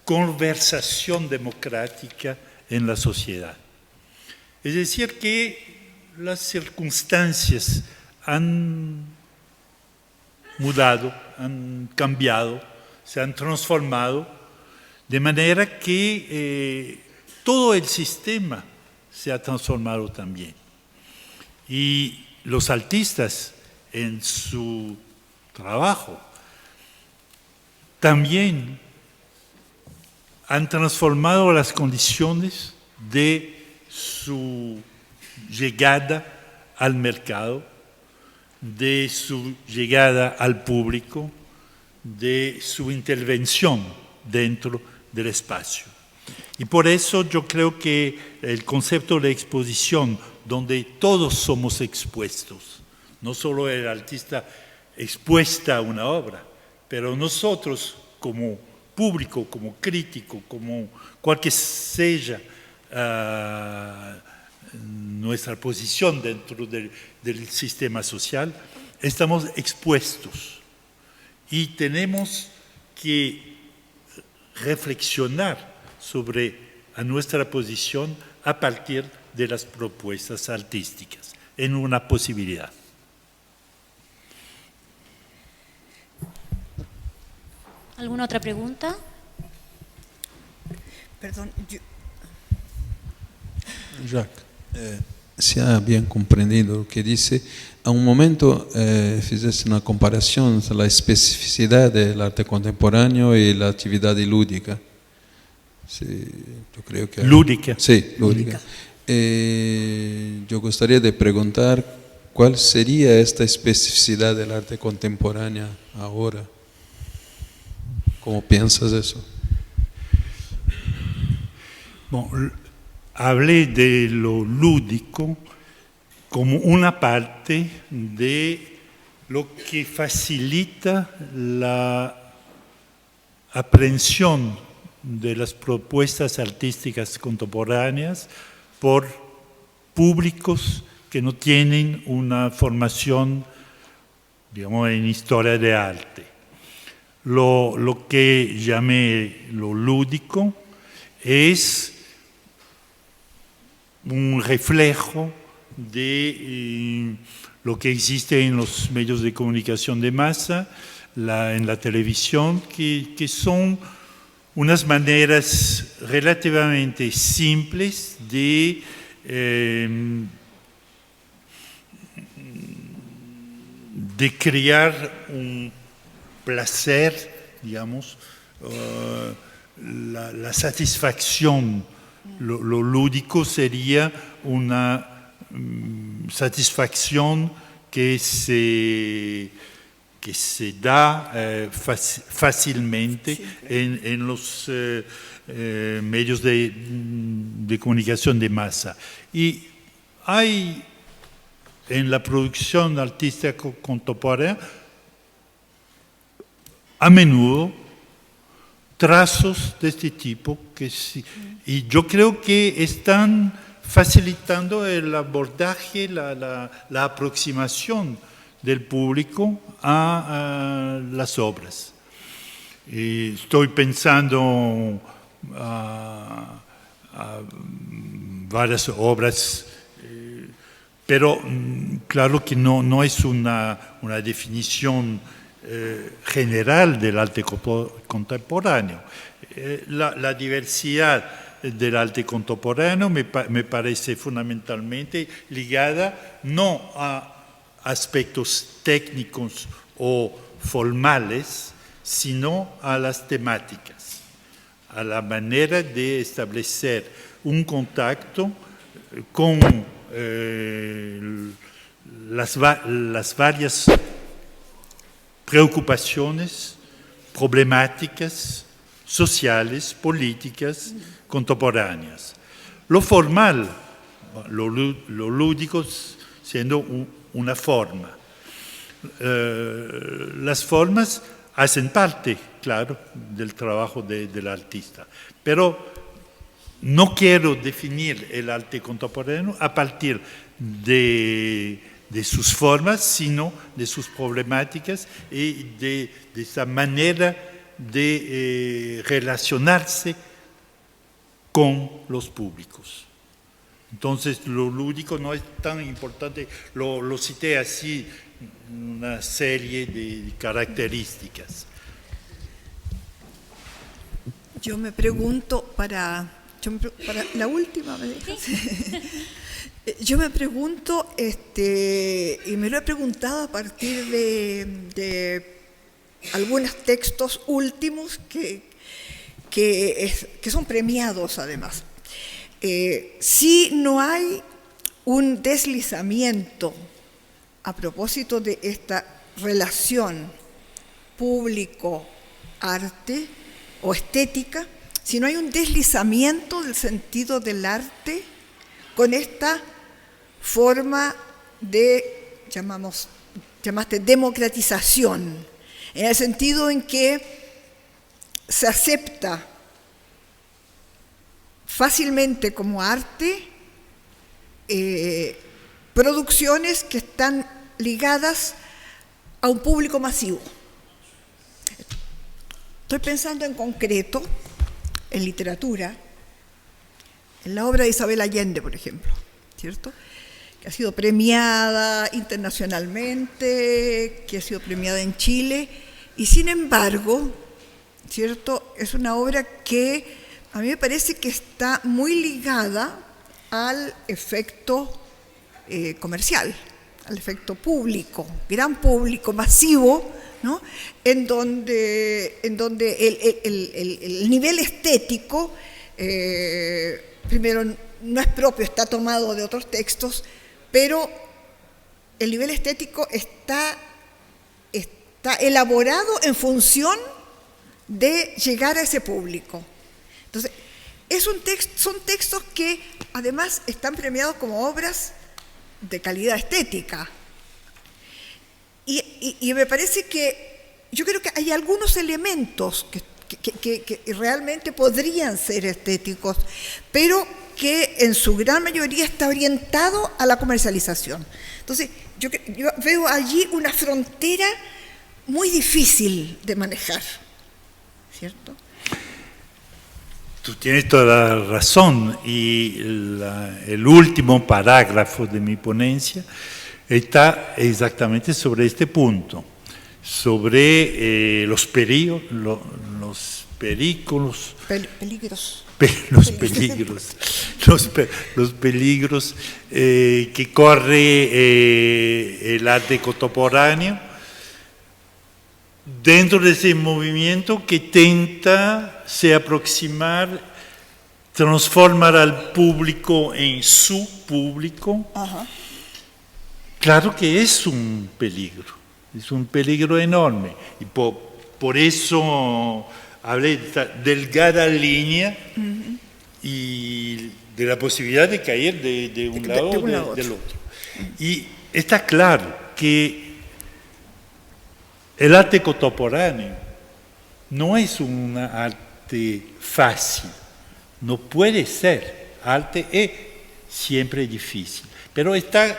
conversación democrática en la sociedad. Es decir, que las circunstancias han mudado, han cambiado, se han transformado, de manera que todo el sistema se ha transformado también. Y los artistas en su trabajo también han transformado las condiciones de su llegada al mercado, de su llegada al público, de su intervención dentro del espacio. Y por eso yo creo que el concepto de exposición, donde todos somos expuestos, no solo el artista expuesta a una obra, pero nosotros como público, como crítico, como cual que sea nuestra posición dentro del sistema social, estamos expuestos y tenemos que reflexionar sobre nuestra posición a partir de las propuestas artísticas, en una posibilidad. ¿Alguna otra pregunta? Perdón, Jacques, se ha bien comprendido lo que dice. A un momento fizeste una comparación entre la especificidad del arte contemporáneo y la actividad lúdica. Sí, yo creo que... Lúdica. Sí, lúdica. Yo gustaría de preguntar cuál sería esta especificidad del arte contemporáneo ahora. ¿Cómo piensas eso? Bon, hablé de lo lúdico como una parte de lo que facilita la aprehensión de las propuestas artísticas contemporáneas por públicos que no tienen una formación, digamos, en historia de arte. Lo que llamé lo lúdico es un reflejo de lo que existe en los medios de comunicación de masa, en la televisión, que son unas maneras relativamente simples de crear un placer, digamos, la satisfacción. Lo lúdico sería una satisfacción que se da fácilmente en los medios de comunicación de masa. Y hay en la producción artística contemporánea a menudo trazos de este tipo y yo creo que están facilitando el abordaje, la aproximación del público a las obras. Estoy pensando a varias obras, pero claro que no es una definición general del arte contemporáneo. La diversidad del arte contemporáneo me parece fundamentalmente ligada no a aspectos técnicos o formales, sino a las temáticas, a la manera de establecer un contacto con las varias preocupaciones, problemáticas sociales, políticas, contemporáneas. Lo formal, lo lúdico siendo una forma. Las formas hacen parte, claro, del trabajo del artista, pero no quiero definir el arte contemporáneo a partir de sus formas, sino de sus problemáticas y de esa manera de relacionarse con los públicos. Entonces, lo lúdico no es tan importante, lo cité así, una serie de características. Yo me pregunto, para la última, ¿me dejas? Sí. Yo me pregunto, y me lo he preguntado a partir de algunos textos últimos que son premiados además. Si no hay un deslizamiento a propósito de esta relación público-arte o estética, si no hay un deslizamiento del sentido del arte con esta forma de, llamaste democratización, en el sentido en que se acepta fácilmente como arte producciones que están ligadas a un público masivo. Estoy pensando en concreto en literatura, en la obra de Isabel Allende, por ejemplo, ¿cierto? Que ha sido premiada internacionalmente, que ha sido premiada en Chile, y sin embargo, ¿cierto? Es una obra que a mí me parece que está muy ligada al efecto comercial, al efecto público, gran público, masivo, ¿no? En donde el nivel estético, primero, no es propio, está tomado de otros textos, pero el nivel estético está elaborado en función de llegar a ese público. Entonces, son textos que además están premiados como obras de calidad estética. Y me parece que, yo creo que hay algunos elementos que realmente podrían ser estéticos, pero que en su gran mayoría está orientado a la comercialización. Entonces, yo veo allí una frontera muy difícil de manejar, ¿cierto? Tú tienes toda la razón, y el último parágrafo de mi ponencia está exactamente sobre este punto, sobre los peligros que corre el arte contemporáneo dentro de ese movimiento que tenta se aproximar, transformar al público en su público. Ajá. Claro que es un peligro enorme, y por eso hablé de esta delgada línea y de la posibilidad de caer de un lado o del otro. Y está claro que el arte contemporáneo no es un arte fácil, no puede ser. Arte es siempre difícil, pero está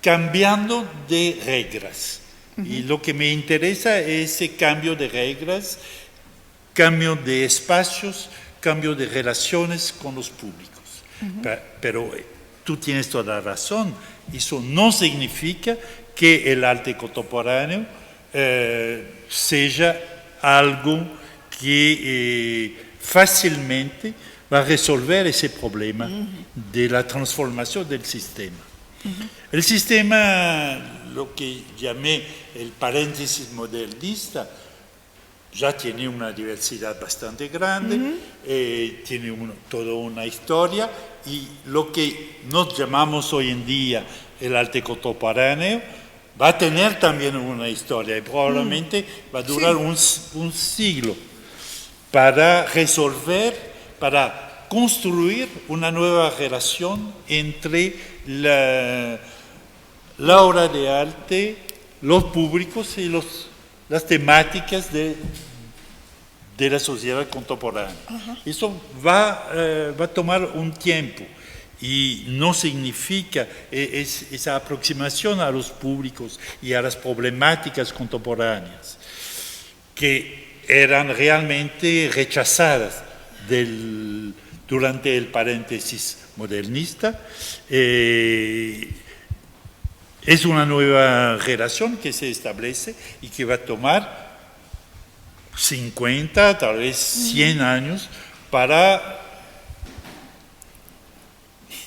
cambiando de reglas. Y lo que me interesa es ese cambio de reglas, cambio de espacios, cambio de relaciones con los públicos. Pero tú tienes toda la razón, eso no significa que el arte contemporáneo sea algo que fácilmente va a resolver ese problema de la transformación del sistema. El sistema, lo que llamé el paréntesis modernista, ya tiene una diversidad bastante grande, tiene toda una historia, y lo que nos llamamos hoy en día el arte contemporáneo va a tener también una historia y probablemente va a durar un siglo para resolver, para construir una nueva relación entre la obra de arte, los públicos y las temáticas de la sociedad contemporánea. Eso va a tomar un tiempo y no significa esa aproximación a los públicos y a las problemáticas contemporáneas que eran realmente rechazadas durante el paréntesis modernista. Es una nueva relación que se establece y que va a tomar 50, tal vez 100 años para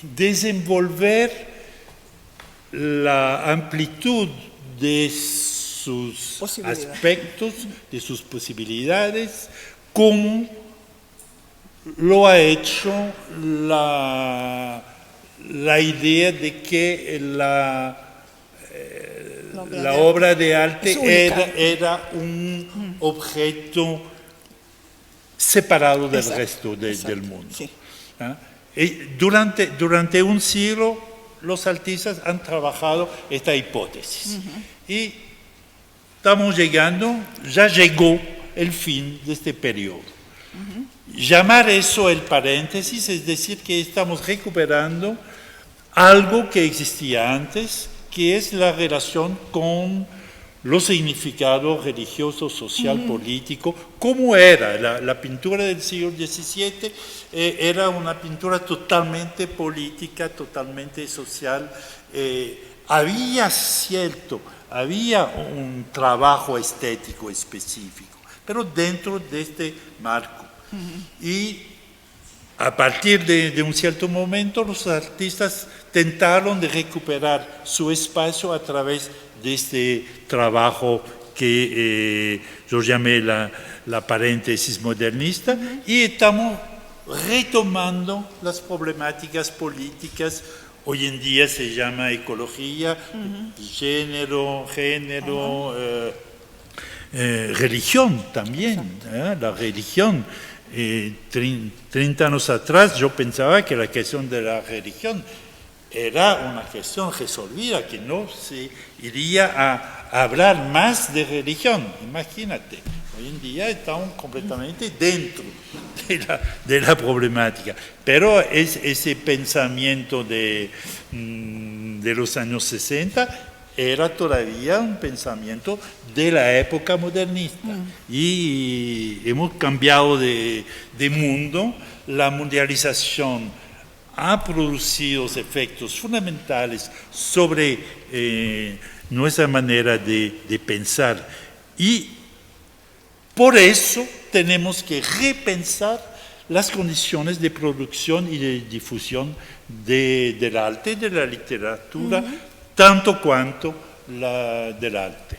desenvolver la amplitud de sus aspectos, de sus posibilidades, como lo ha hecho la idea de que la obra de arte era un objeto separado del resto del mundo. Sí. Durante un siglo los artistas han trabajado esta hipótesis y ya llegó el fin de este periodo. Llamar eso el paréntesis es decir que estamos recuperando algo que existía antes, que es la relación con los significados religioso, social, político, como era la pintura del siglo XVII, era una pintura totalmente política, totalmente social. Había un trabajo estético específico, pero dentro de este marco. Y a partir de un cierto momento, los artistas tentaron de recuperar su espacio a través de este trabajo que yo llamé la paréntesis modernista, y estamos retomando las problemáticas políticas. Hoy en día se llama ecología, género, religión también, la religión. 30 años atrás yo pensaba que la cuestión de la religión era una cuestión resolvida, que no se iría a hablar más de religión. Imagínate, hoy en día estamos completamente dentro de la problemática. Pero ese pensamiento de los años 60 era todavía un pensamiento de la época modernista. Y hemos cambiado de mundo. La mundialización ha producido efectos fundamentales sobre nuestra manera de pensar, y por eso tenemos que repensar las condiciones de producción y de difusión del arte, de la literatura, tanto cuanto la del arte.